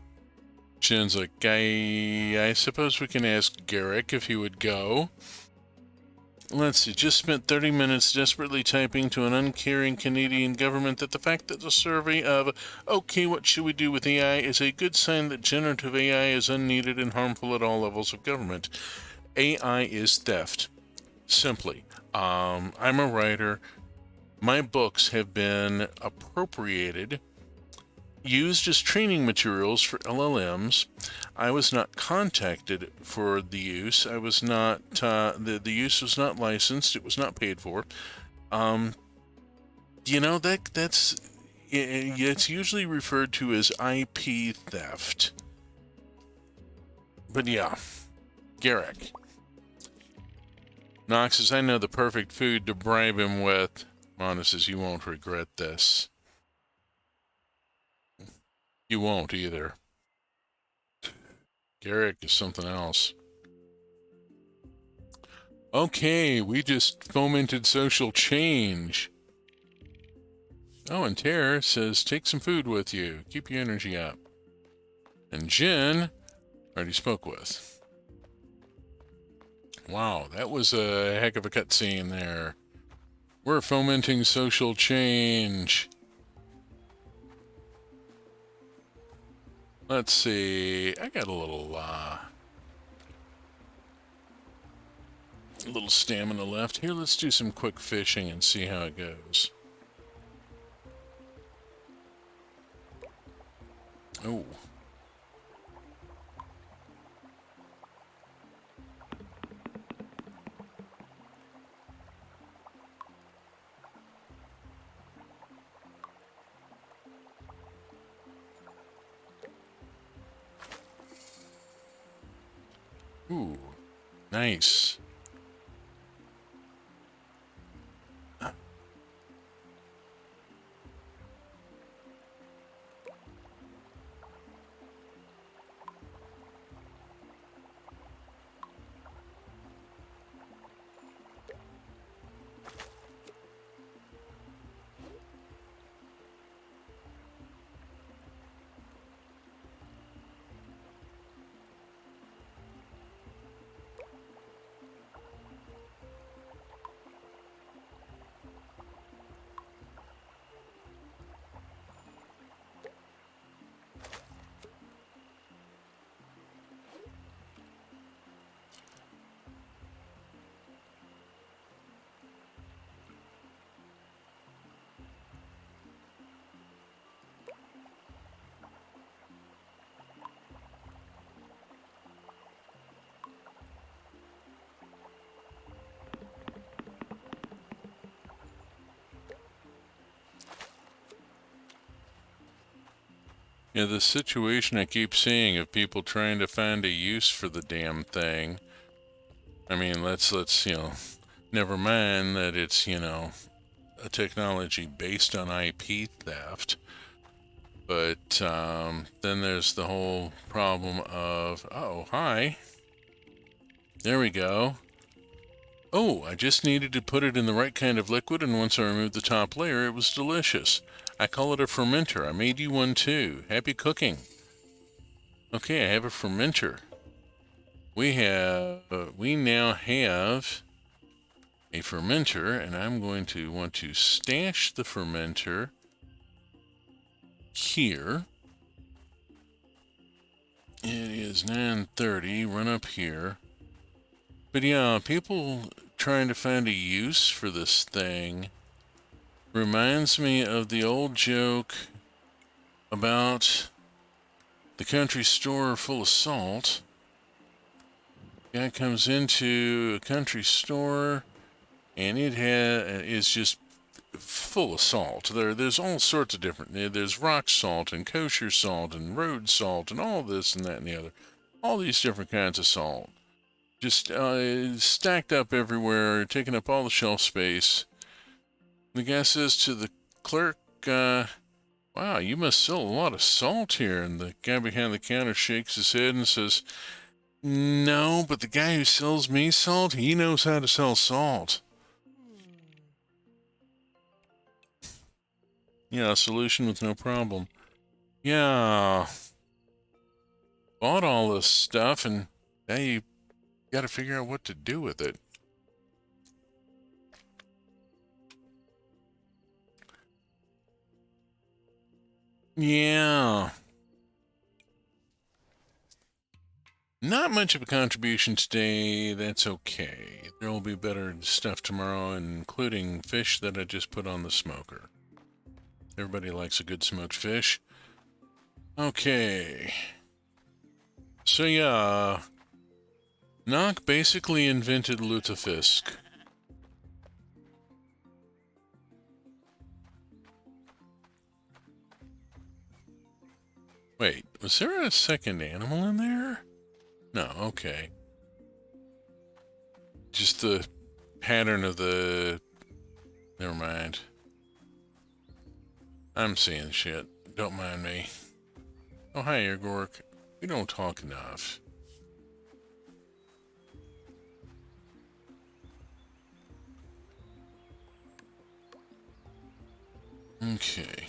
Jin's like, I suppose we can ask Garrick if he would go. Let's see, just spent 30 minutes desperately typing to an uncaring Canadian government that the fact that the survey of, okay, what should we do with AI is a good sign that generative AI is unneeded and harmful at all levels of government. AI is theft. Simply. I'm a writer. My books have been appropriated, used as training materials for LLMs. I was not contacted for the use. I was not, the use was not licensed. It was not paid for. That's, it's usually referred to as IP theft. But yeah, Garrick. Nox says, I know the perfect food to bribe him with. Mana says, you won't regret this. You won't either. Garrick is something else. Okay, we just fomented social change. Oh, and Tara says, take some food with you. Keep your energy up. And Jin, already spoke with. Wow, that was a heck of a cutscene there. We're fomenting social change. Let's see. I got a little stamina left. Here, let's do some quick fishing and see how it goes. Oh. Ooh, nice. Yeah, the situation I keep seeing of people trying to find a use for the damn thing. I mean, let's never mind that it's, a technology based on IP theft. But then there's the whole problem of, oh, hi. There we go. Oh, I just needed to put it in the right kind of liquid, and once I removed the top layer, it was delicious. I call it a fermenter. I made you one too. Happy cooking. Okay, I have a fermenter. We now have a fermenter, and I'm going to want to stash the fermenter here. It is 9:30. Run up here. But yeah, people trying to find a use for this thing reminds me of the old joke about the country store full of salt. Guy comes into a country store and it is just full of salt. There's all sorts of different. There's rock salt and kosher salt and road salt and all this and that and the other. All these different kinds of salt. Just stacked up everywhere, taking up all the shelf space. The guy says to the clerk, wow, you must sell a lot of salt here. And the guy behind the counter shakes his head and says, no, but the guy who sells me salt, he knows how to sell salt. Yeah, a solution with no problem. Yeah. Bought all this stuff, and now you gotta figure out what to do with it. Yeah. Not much of a contribution today. That's okay. There will be better stuff tomorrow, including fish that I just put on the smoker. Everybody likes a good smoked fish. Okay. So yeah, Nock basically invented lutefisk. Wait, was there a second animal in there? No, okay. Just the pattern of the... Never mind. I'm seeing shit. Don't mind me. Oh, hi, Gork. We don't talk enough. Okay.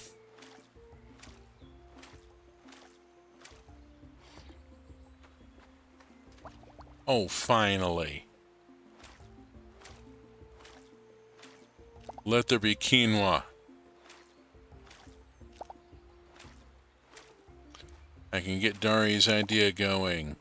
Oh, finally. Let there be quinoa. I can get Dari's idea going.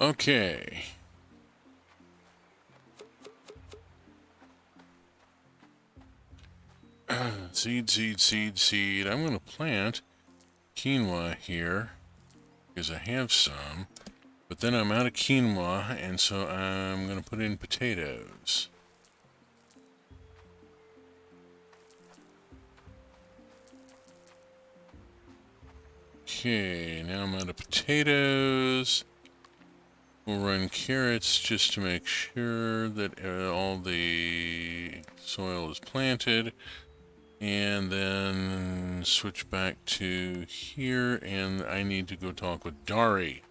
Okay. Seed, seed, seed, seed. I'm going to plant quinoa here because I have some. But then I'm out of quinoa, and so I'm going to put in potatoes. Okay, now I'm out of potatoes. We'll run carrots just to make sure that all the soil is planted. And then switch back to here, and I need to go talk with Dari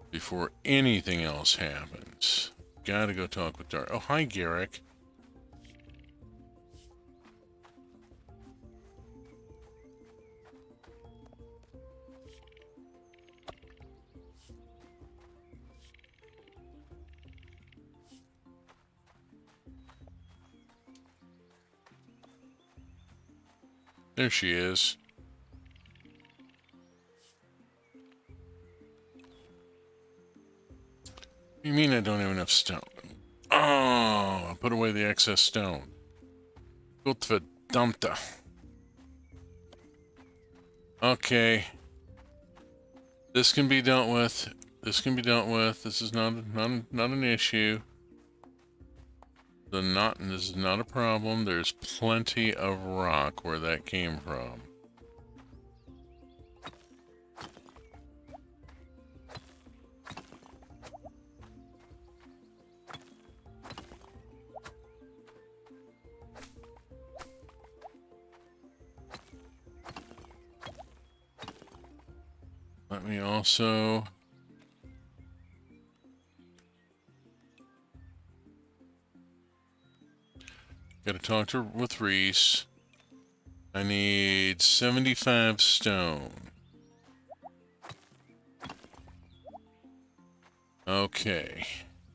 before anything else happens. Gotta go talk with Dari. Oh, hi, Garrick. There she is. What do you mean I don't have enough stone? Oh, I put away the excess stone. Gut verdammte. Okay. This can be dealt with. This can be dealt with. This is not an issue. This is not a problem. There's plenty of rock where that came from. Let me also... Gotta talk with Reese. I need 75 stone. Okay.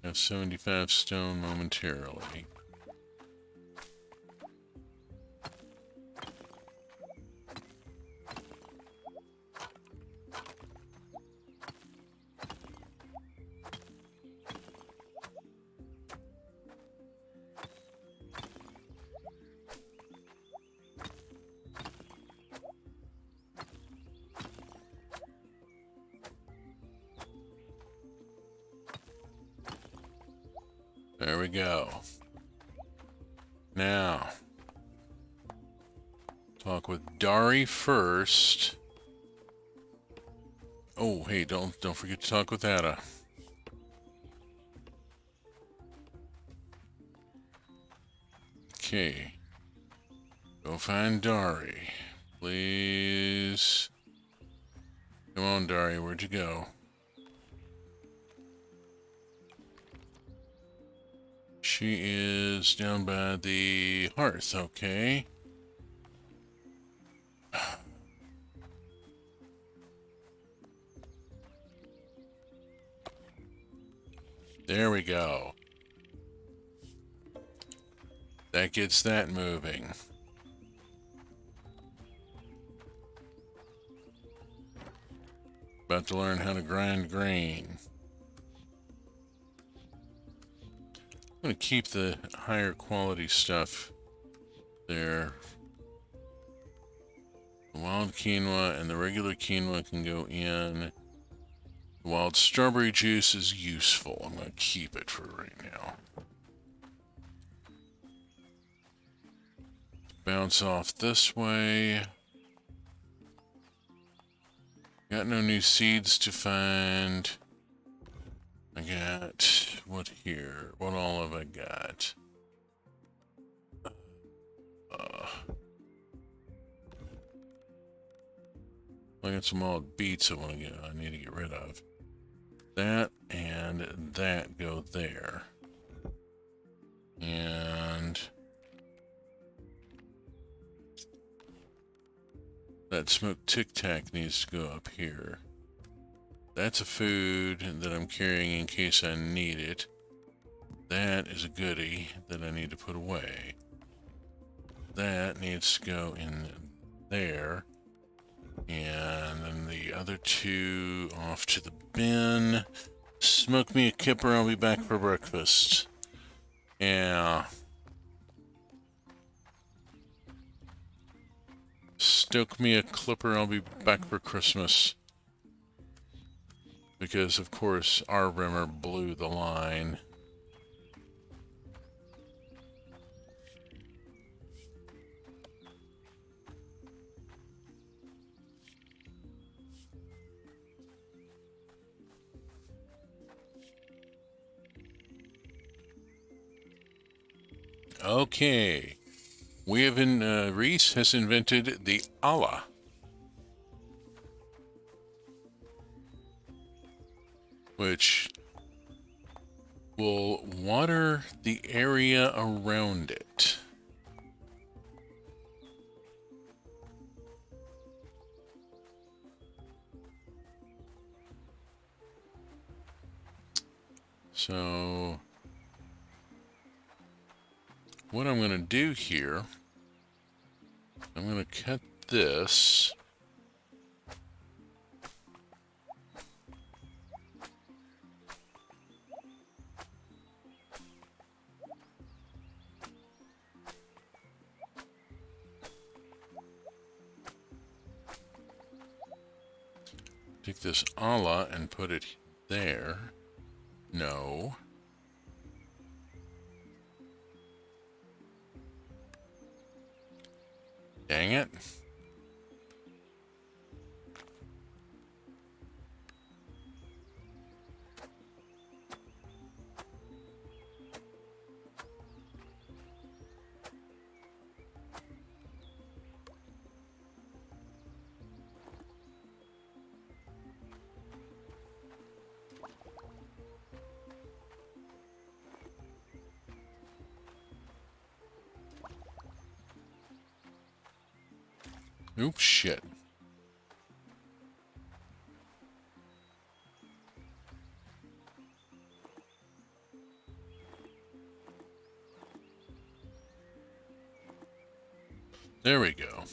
I have 75 stone momentarily. There we go. Now, talk with Dari first. Oh, hey, don't forget to talk with Ada. Okay. Go find Dari. Please. Come on, Dari, where'd you go? She is down by the hearth, okay. There we go. That gets that moving. About to learn how to grind grain. I'm going to keep the higher quality stuff there. The wild quinoa and the regular quinoa can go in. The wild strawberry juice is useful. I'm going to keep it for right now. Bounce off this way. Got no new seeds to find. I got, what here? What all have I got? I got some old beets I need to get rid of. That and that go there. And that smoked Tic Tac needs to go up here. That's a food that I'm carrying in case I need it. That is a goodie that I need to put away. That needs to go in there. And then the other two off to the bin. Smoke me a kipper, I'll be back for breakfast. Yeah. Stoke me a clipper, I'll be back for Christmas. Because, of course, our rimmer blew the line. Okay. Reese has invented the Allah, which will water the area around it. So, what I'm going to do here I'm going to cut this. Take this ala and put it there. No. Dang it. Oops, shit. There we go.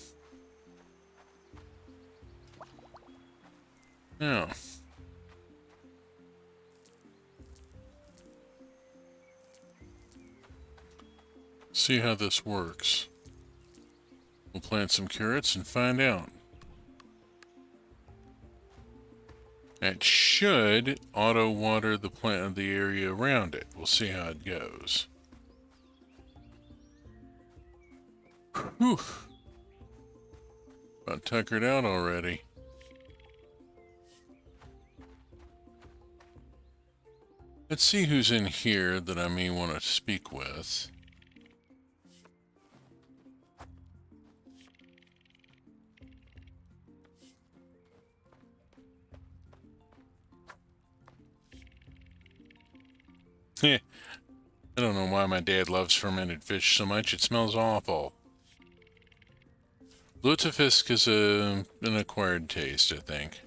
Now, see how this works. We'll plant some carrots and find out. That should auto-water the plant of the area around it. We'll see how it goes. Whew. About tuckered out already. Let's see who's in here that I may want to speak with. I don't know why my dad loves fermented fish so much. It smells awful. Lutefisk is an acquired taste, I think.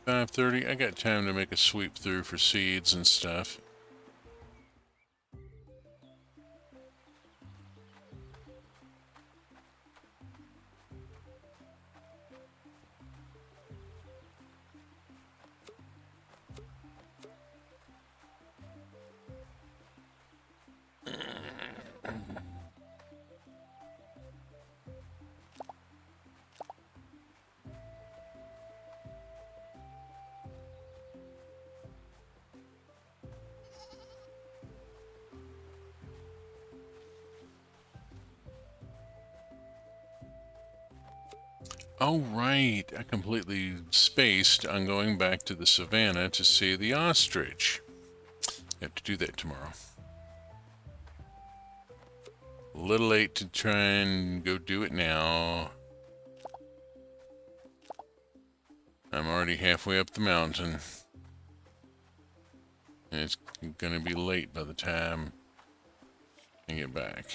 $5:30. I got time to make a sweep through for seeds and stuff. Oh, right. I completely spaced on going back to the savannah to see the ostrich. I have to do that tomorrow. A little late to try and go do it now. I'm already halfway up the mountain. And it's going to be late by the time I get back.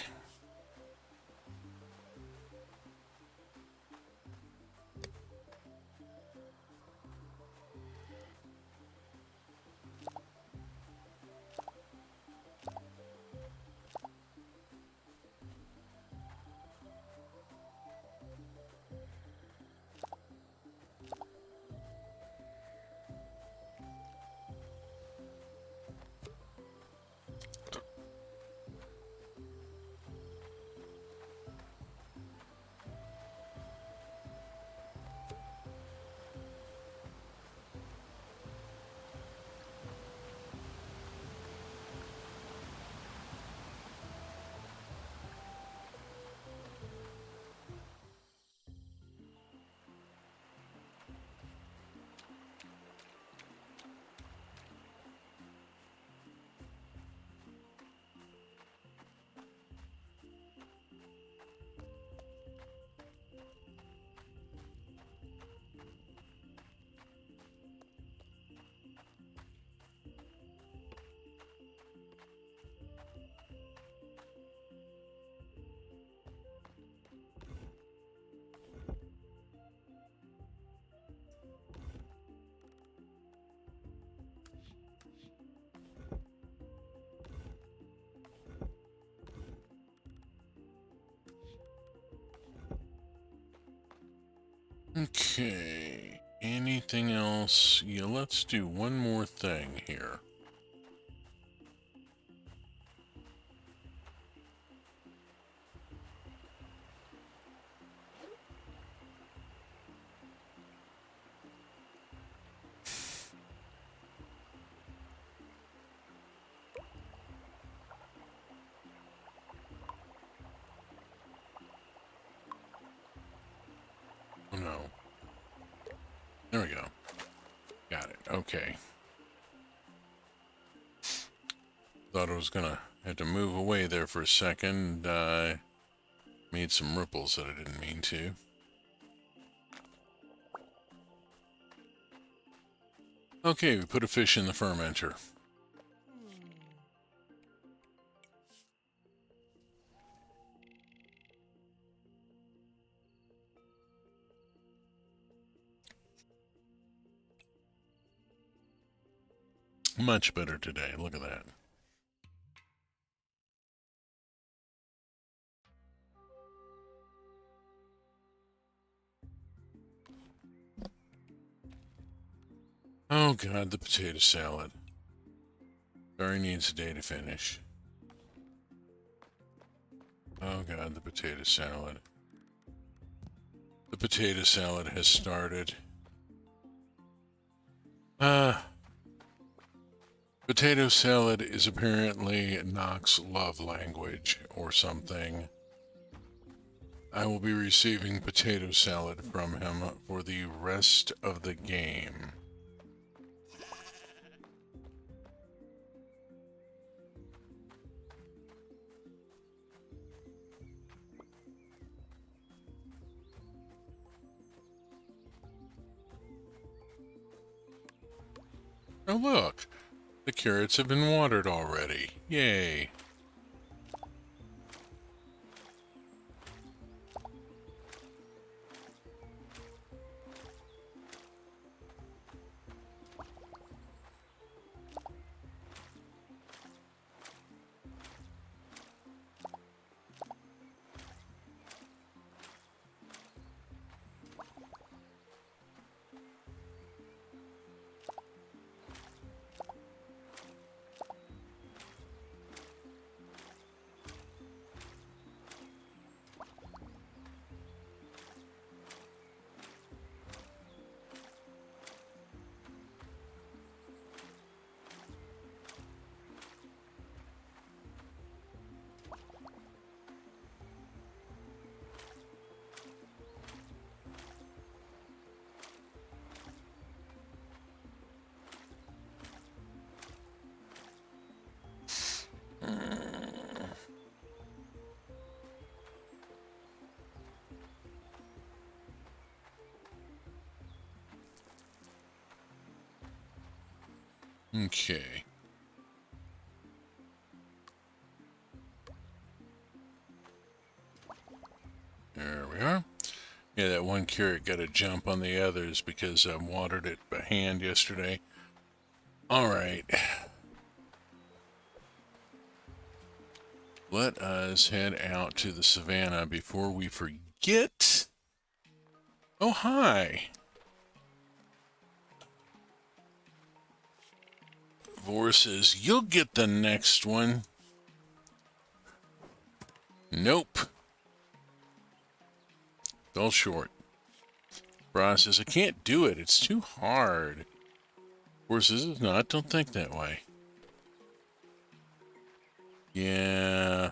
Okay. Anything else? Yeah, let's do one more thing here. Oh no. There we go. Got it. Okay. Thought I was gonna have to move away there for a second. Made some ripples that I didn't mean to. Okay, we put a fish in the fermenter. Much better today. Look at that. Oh god, the potato salad. Barry needs a day to finish. Oh god, the potato salad. The potato salad has started. Potato salad is apparently Nox's love language or something. I will be receiving potato salad from him for the rest of the game. Oh look, the carrots have been watered already. Yay. Okay. There we are. Yeah, that one carrot got a jump on the others because I watered it by hand yesterday. Alright. Let us head out to the savannah before we forget. Oh, hi. Vor says, you'll get the next one. Nope. Fell short. Bra says, I can't do it. It's too hard. Vor says, it's not. Don't think that way. Yeah.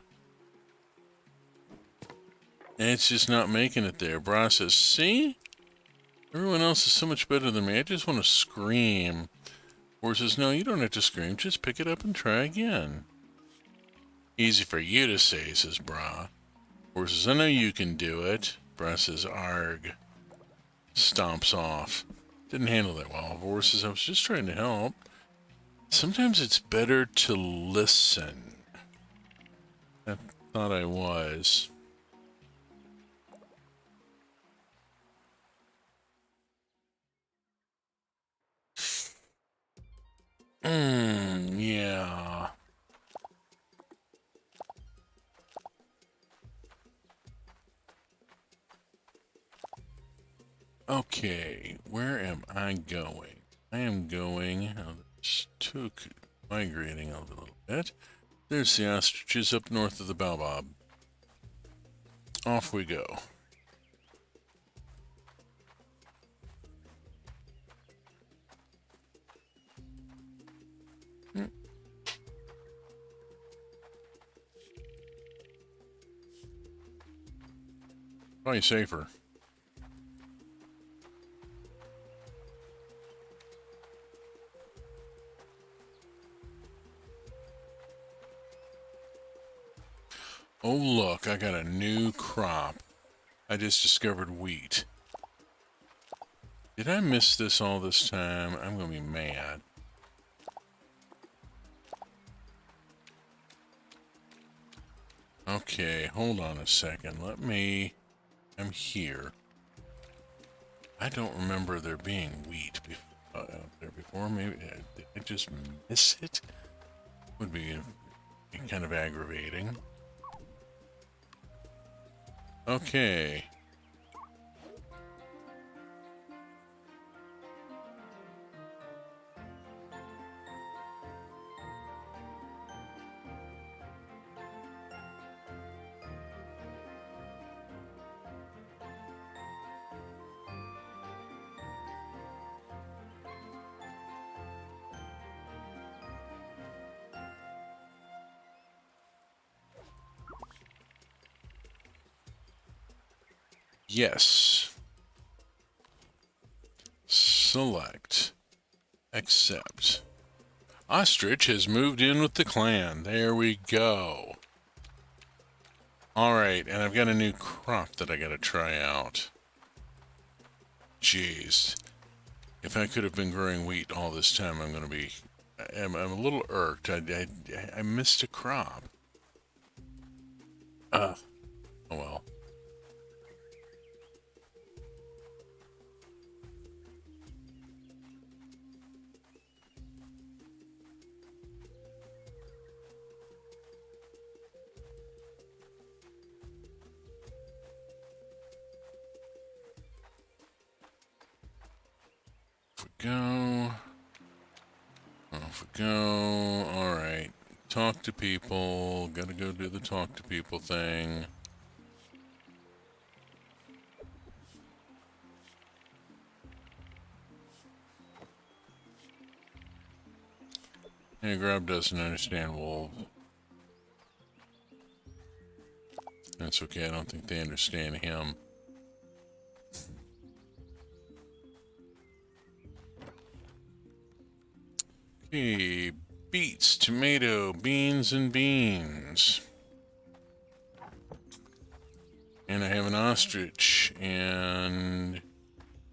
And it's just not making it there. Bra says, see? Everyone else is so much better than me. I just want to scream. Vor says, no, you don't have to scream. Just pick it up and try again. Easy for you to say, says Bra. Vor says, I know you can do it. Bra says, arg. Stomps off. Didn't handle that well. Vor says, I was just trying to help. Sometimes it's better to listen. I thought I was. Yeah. Okay, where am I going? I am going. This took migrating a little bit. There's the ostriches up north of the baobab. Off we go. Probably safer. Oh look, I got a new crop. I just discovered wheat. Did I miss this all this time? I'm gonna be mad. Okay, hold on a second. I'm here. I don't remember there being wheat out there before. Maybe did I just miss it? Would be kind of aggravating. Okay. Yes. Select. Accept. Ostrich has moved in with the clan. There we go. Alright, and I've got a new crop that I gotta try out. Jeez. If I could have been growing wheat all this time, I'm a little irked. I missed a crop. Oh well. Off we go. Alright. Talk to people. Gotta go do the talk to people thing. Yeah, Grub doesn't understand wolves. That's okay, I don't think they understand him. Okay, beets, tomato, beans, and beans. And I have an ostrich, and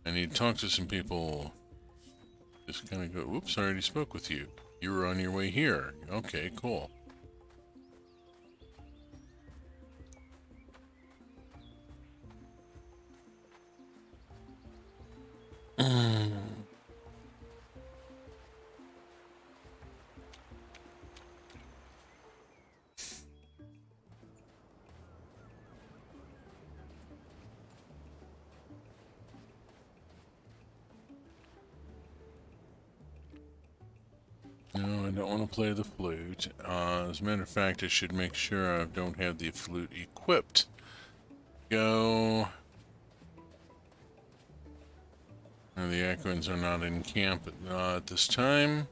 I need to talk to some people. Just kind of go, oops, I already spoke with you. You were on your way here. Okay, cool. No, I don't want to play the flute. As a matter of fact, I should make sure I don't have the flute equipped. Go. The Aquans are not in camp at this time.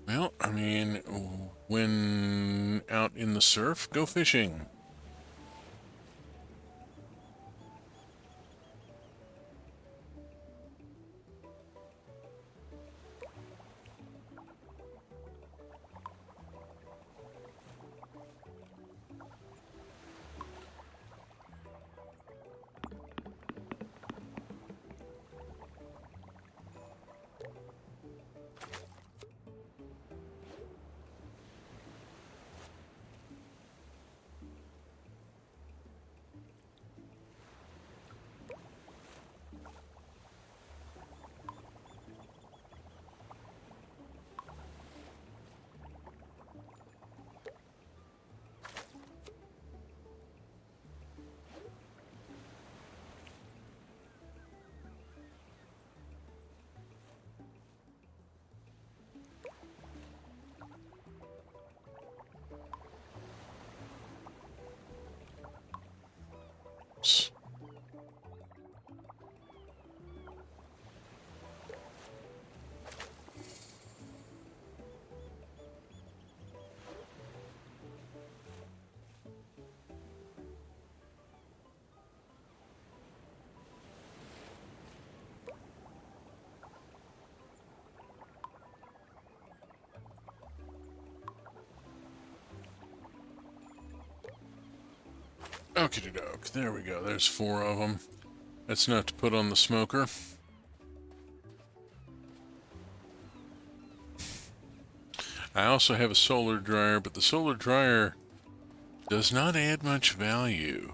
Well, I mean, when out in the surf, go fishing. Okie doke. There we go. There's 4 of them. That's enough to put on the smoker. I also have a solar dryer, but the solar dryer does not add much value.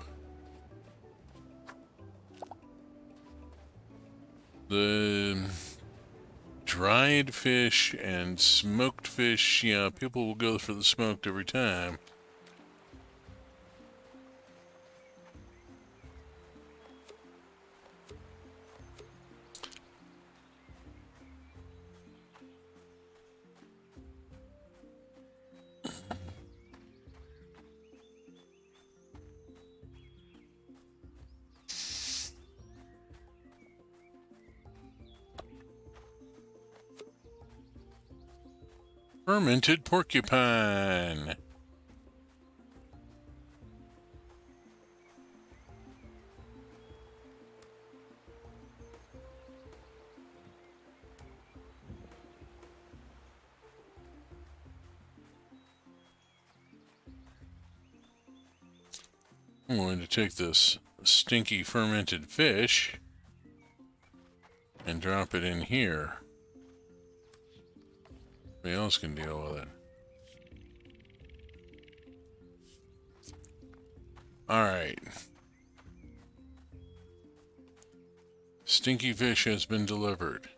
The dried fish and smoked fish, yeah, people will go for the smoked every time. Fermented porcupine. I'm going to take this stinky fermented fish and drop it in here. Nobody else can deal with it. Alright. Stinky fish has been delivered.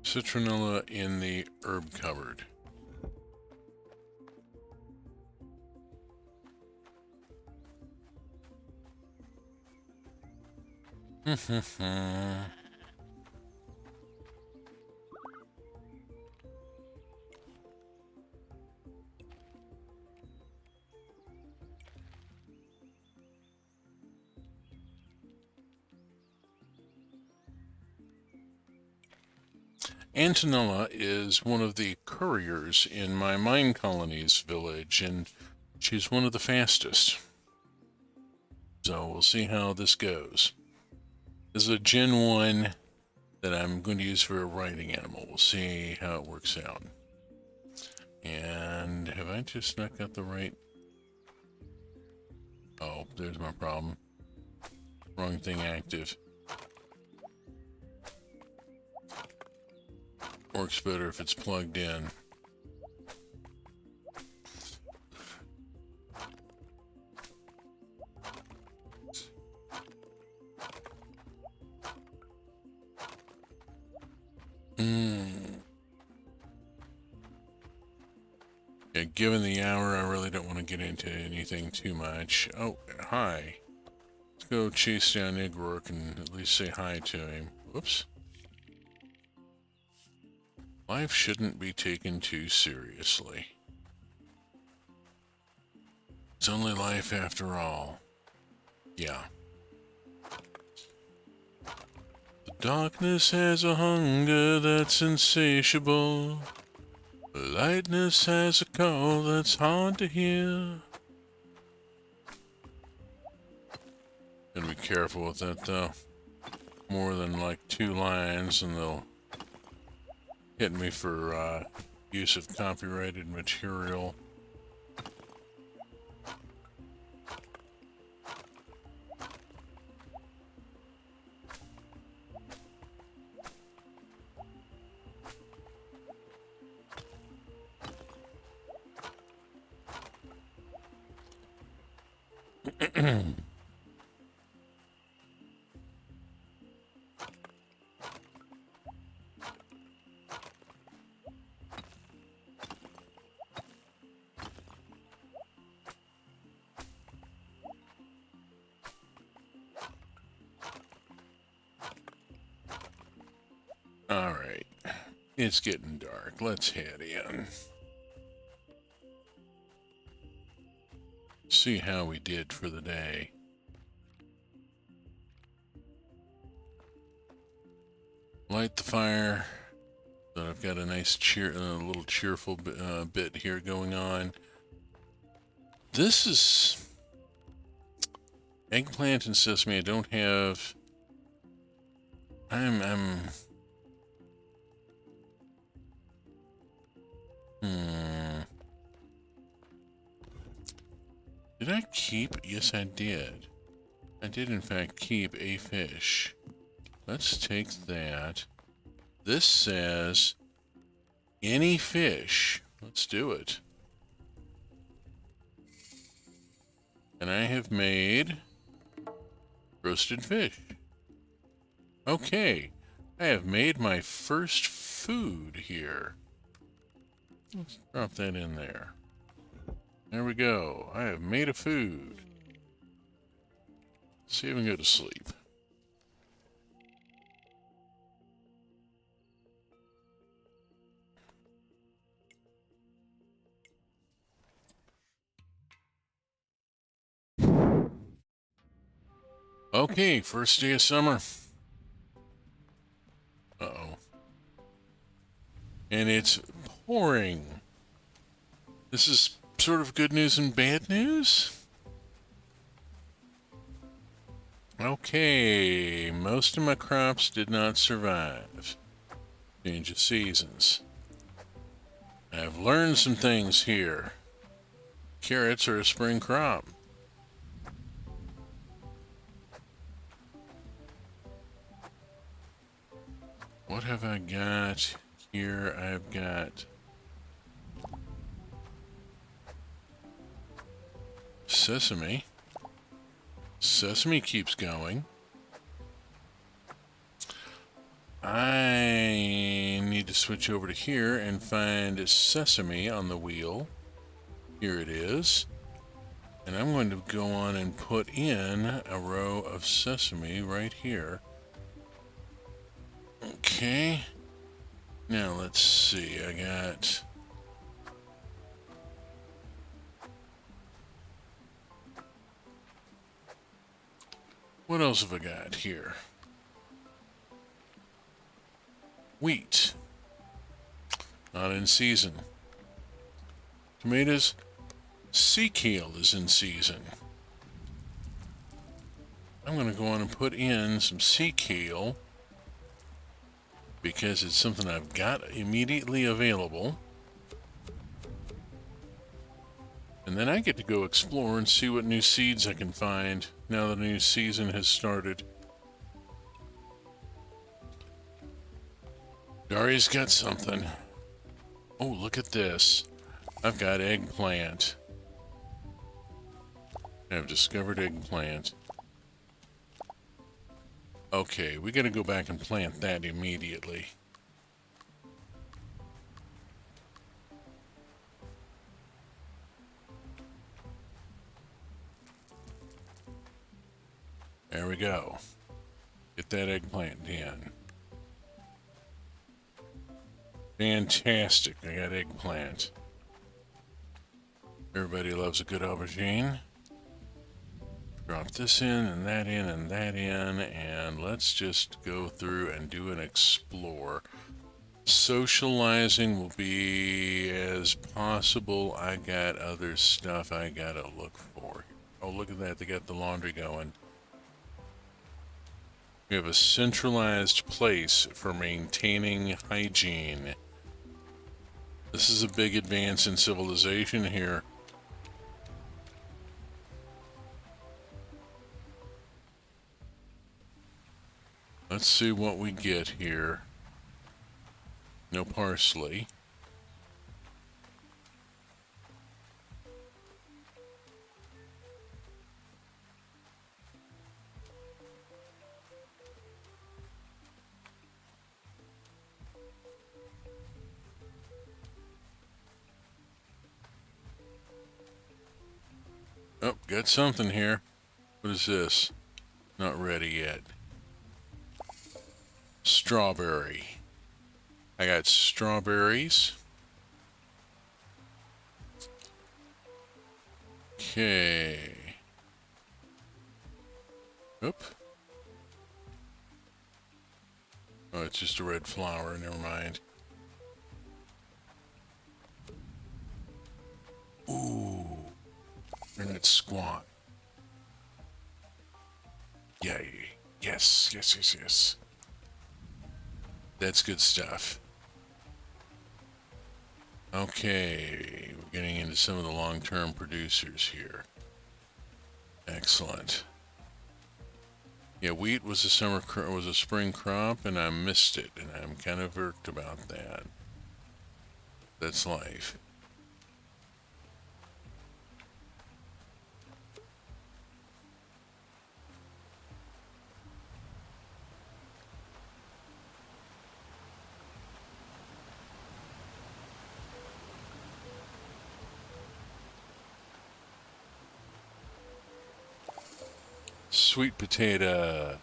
Citronella in the herb cupboard. Antonella is one of the couriers in my mine colony's village, and she's one of the fastest. So we'll see how this goes. This is a Gen 1 that I'm going to use for a riding animal. We'll see how it works out. And have I just not got the right... Oh, there's my problem. Wrong thing active. Works better if it's plugged in. Yeah, given the hour, I really don't want to get into anything too much. Oh, hi. Let's go chase down Igrork and at least say hi to him. Whoops. Life shouldn't be taken too seriously. It's only life after all. Yeah. The darkness has a hunger that's insatiable. Lightness has a call that's hard to hear. Gotta be careful with that though. More than like 2 lines and they'll hit me for use of copyrighted material. Alright, it's getting dark. Let's head in. See how we did for the day. Light the fire. So I've got a nice little cheerful bit here going on. This is eggplant and sesame. I don't have. I'm Hmm. Did I keep? Yes, I did. I did, in fact, keep a fish. Let's take that. This says any fish. Let's do it. And I have made roasted fish. Okay. I have made my first food here. Let's drop that in there. There we go. I have made a food. See if we can go to sleep. Okay, first day of summer. Uh-oh. And it's pouring. This is sort of good news and bad news? Okay, most of my crops did not survive. Change of seasons. I've learned some things here. Carrots are a spring crop. What have I got here? I've got sesame. Sesame keeps going. I need to switch over to here and find sesame on the wheel. Here it is. And I'm going to go on and put in a row of sesame right here. Okay. Now let's see. I got... What else have I got here? Wheat. Not in season. Tomatoes. Sea kale is in season. I'm going to go on and put in some sea kale because it's something I've got immediately available. And then I get to go explore and see what new seeds I can find now the new season has started. Daria's got something. Oh, look at this. I've got eggplant. I've discovered eggplant. Okay, we gotta go back and plant that immediately. There we go. Get that eggplant in. Fantastic, I got eggplant. Everybody loves a good aubergine. Drop this in and that in and that in, and let's just go through and do an explore. Socializing will be as possible. I got other stuff I gotta look for. Oh, look at that, they got the laundry going. We have a centralized place for maintaining hygiene. This is a big advance in civilization here. Let's see what we get here. No parsley. Oh, got something here. What is this? Not ready yet. Strawberry. I got strawberries. Okay. Oop. Oh, it's just a red flower. Never mind. Ooh. They're not squat. Yay. Yes, yes, yes, yes. That's good stuff. Okay, we're getting into some of the long-term producers here. Excellent. Yeah, wheat was a spring crop, and I missed it, and I'm kind of irked about that. That's life. Sweet potato.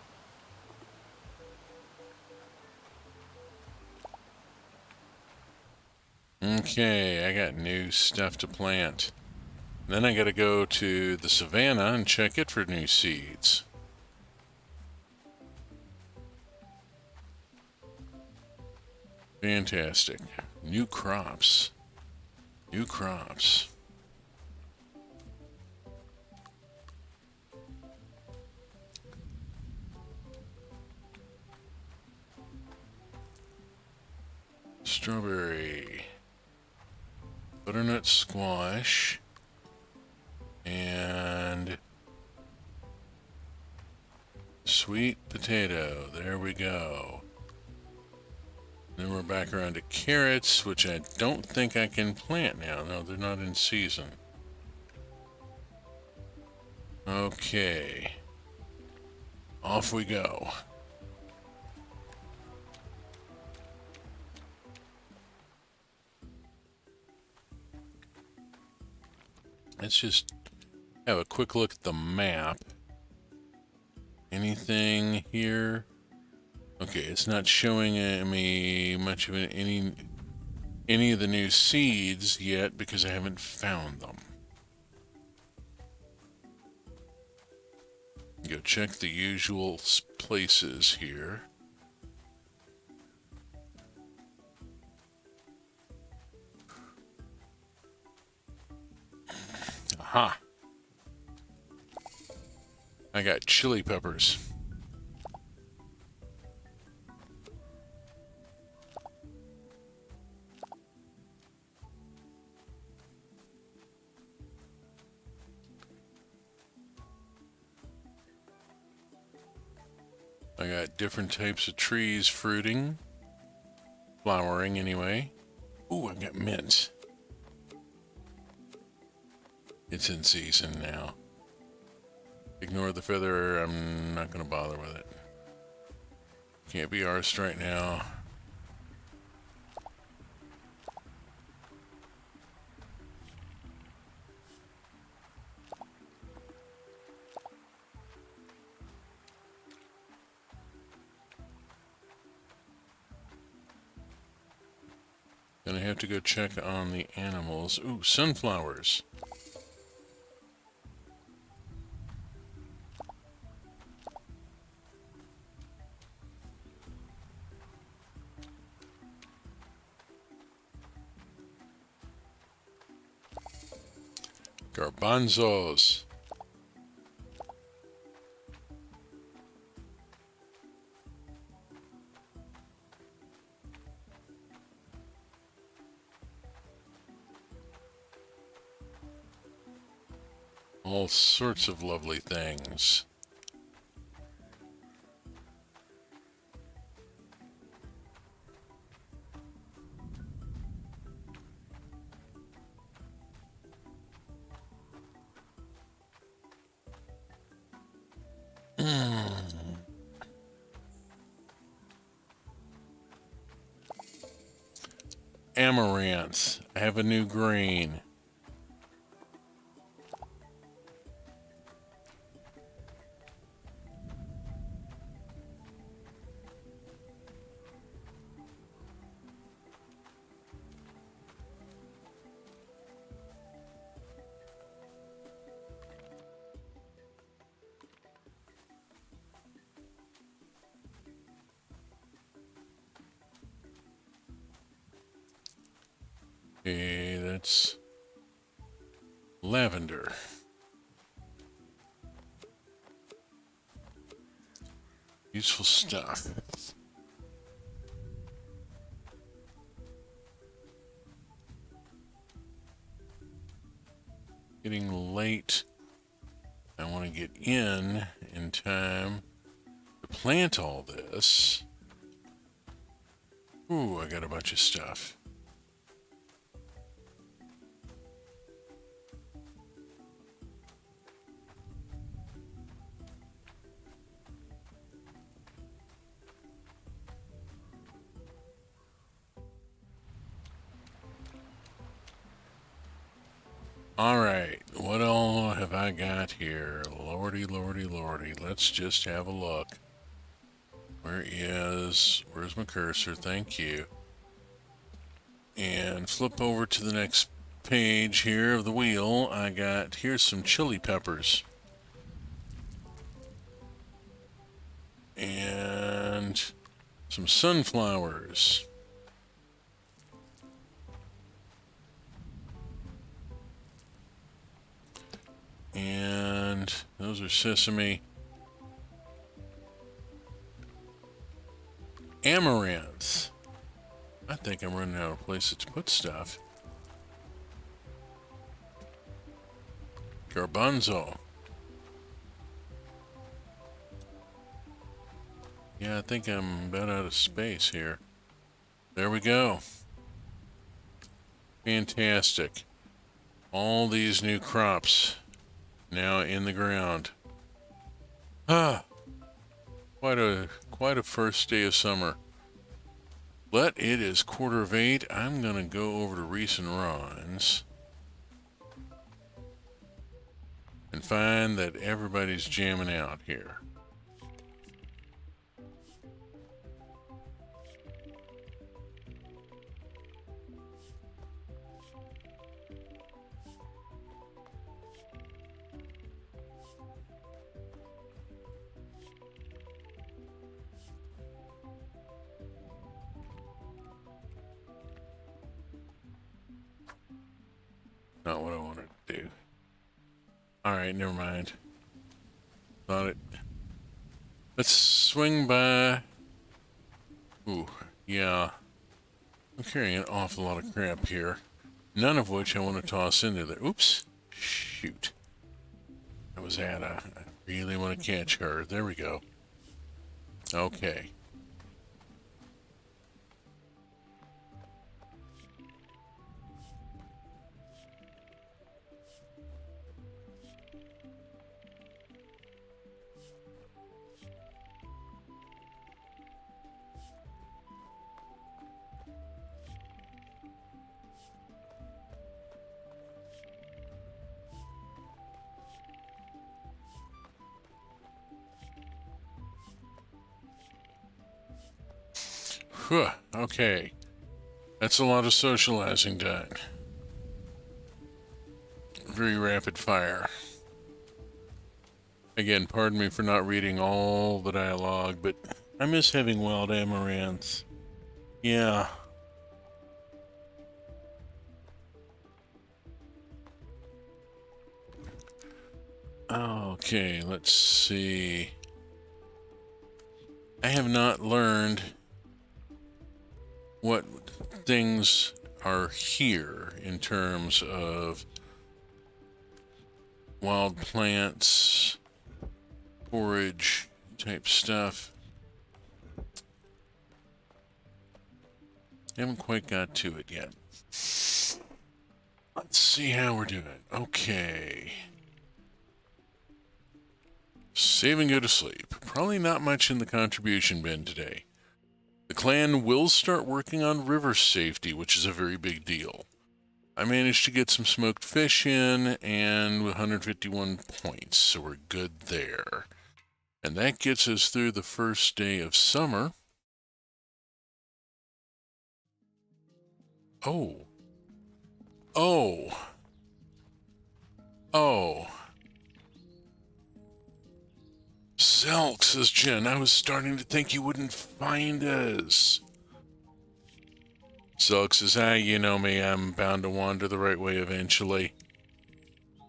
Okay, I got new stuff to plant. Then I gotta go to the savannah and check it for new seeds. Fantastic. New crops. New crops. Strawberry. Butternut squash. And sweet potato. There we go. Then we're back around to carrots, which I don't think I can plant now. No, they're not in season. Okay. Off we go. Let's just have a quick look at the map. Anything here? Okay, it's not showing me much of any of the new seeds yet because I haven't found them. Go check the usual places here. Aha! I got chili peppers. I got different types of trees fruiting, flowering anyway. Ooh, I got mint. It's in season now. Ignore the feather, I'm not going to bother with it. Can't be arsed right now. Gonna have to go check on the animals. Ooh, sunflowers. Garbanzos. All sorts of lovely things. Amaranth. I have a new green. Okay, that's lavender. Useful stuff. getting late. I want to get in time to plant all this. Ooh, I got a bunch of stuff. All right, what all have I got here? Lordy, lordy, lordy. Let's just have a look. Where's my cursor? Thank you. And flip over to the next page here of the wheel. Here's some chili peppers. And some sunflowers. And those are sesame. Amaranth. I think I'm running out of places to put stuff. Garbanzo. Yeah, I think I'm about out of space here. There we go. Fantastic. All these new crops now in the ground. Ah, quite a first day of summer. But it is 7:45. I'm gonna go over to recent runs and find that everybody's jamming out here. Not what I wanted to do. Alright, never mind. Thought it. Let's swing by. Ooh, yeah. I'm carrying an awful lot of crap here. None of which I want to toss into there. Oops. Shoot. That was Anna. I really want to catch her. There we go. Okay. Whew, okay. That's a lot of socializing done. Very rapid fire. Again, pardon me for not reading all the dialogue, but I miss having wild amaranths. Yeah. Okay, let's see. I have not learned what things are here in terms of wild plants, forage type stuff. Haven't quite got to it yet. Let's see how we're doing. Okay. Save and go to sleep. Probably not much in the contribution bin today. The clan will start working on river safety, which is a very big deal. I managed to get some smoked fish in and 151 points, so we're good there. And that gets us through the first day of summer. Oh. Oh. Oh. Zelk, says Jen, I was starting to think you wouldn't find us. Zelk says, you know me, I'm bound to wander the right way eventually.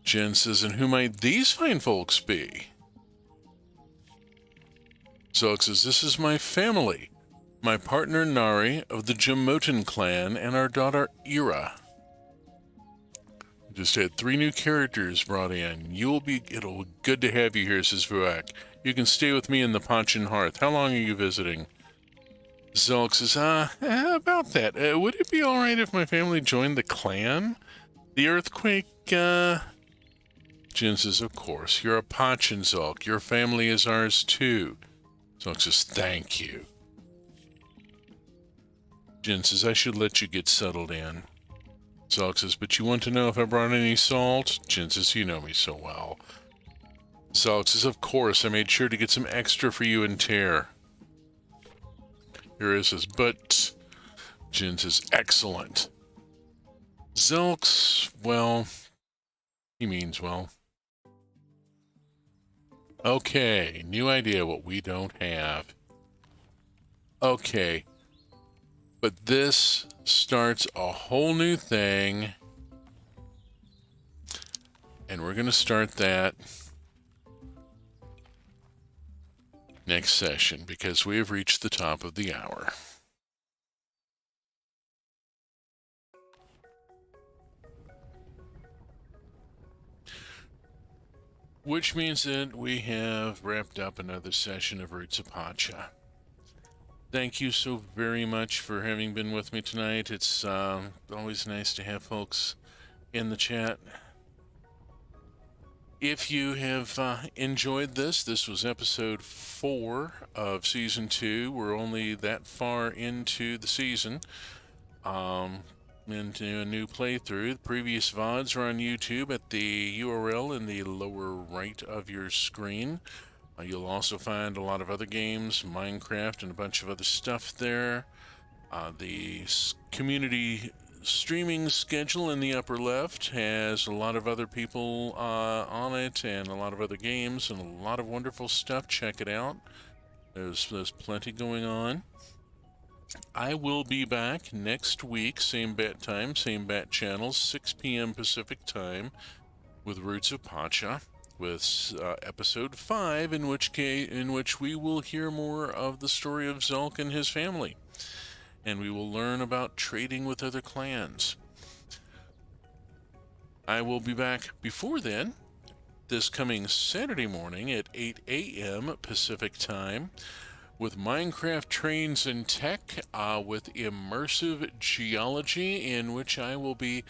Jen says, and who might these fine folks be? Zelk says, this is my family. My partner Nari of the Jamotan clan and our daughter Ira. Just had 3 new characters brought in. It'll good to have you here, says Vuak. You can stay with me in the Pachin Hearth. How long are you visiting? Zelk says, about that. Would it be alright if my family joined the clan? The earthquake, Jin says, of course. You're a Pachin, Zelk. Your family is ours, too. Zelk says, thank you. Jin says, I should let you get settled in. Zelk says, but you want to know if I brought any salt? Jin says, you know me so well. Zelk says, of course, I made sure to get some extra for you and Tear. Hira says, but... Jin says, excellent. Zelk's, well... He means well. Okay, new idea what we don't have. Okay. But this starts a whole new thing. And we're going to start that next session because we have reached the top of the hour. Which means that we have wrapped up another session of Roots of Pacha. Thank you so very much for having been with me tonight. It's always nice to have folks in the chat. If you have enjoyed this was episode 4 of Season 2. We're only that far into the season, into a new playthrough. The previous VODs are on YouTube at the URL in the lower right of your screen. You'll also find a lot of other games, Minecraft, and a bunch of other stuff there. The community streaming schedule in the upper left has a lot of other people on it, and a lot of other games, and a lot of wonderful stuff. Check it out. There's plenty going on. I will be back next week, same bat time, same bat channel, 6 p.m. Pacific time, with Roots of Pacha, with episode 5, in which we will hear more of the story of Zelk and his family, and we will learn about trading with other clans. I will be back before then, this coming Saturday morning at 8 a.m. Pacific time, with Minecraft Trains and Tech, with immersive geology, in which I will be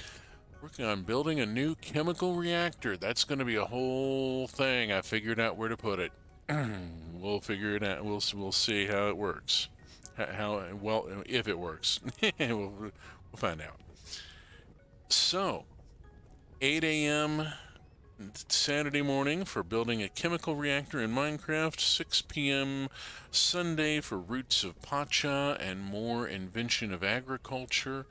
working on building a new chemical reactor. That's going to be a whole thing. I figured out where to put it. We'll figure it out. We'll see how it works. Well, if it works. we'll find out. So, 8 a.m. Saturday morning for building a chemical reactor in Minecraft, 6 p.m. Sunday for Roots of Pacha and more invention of agriculture,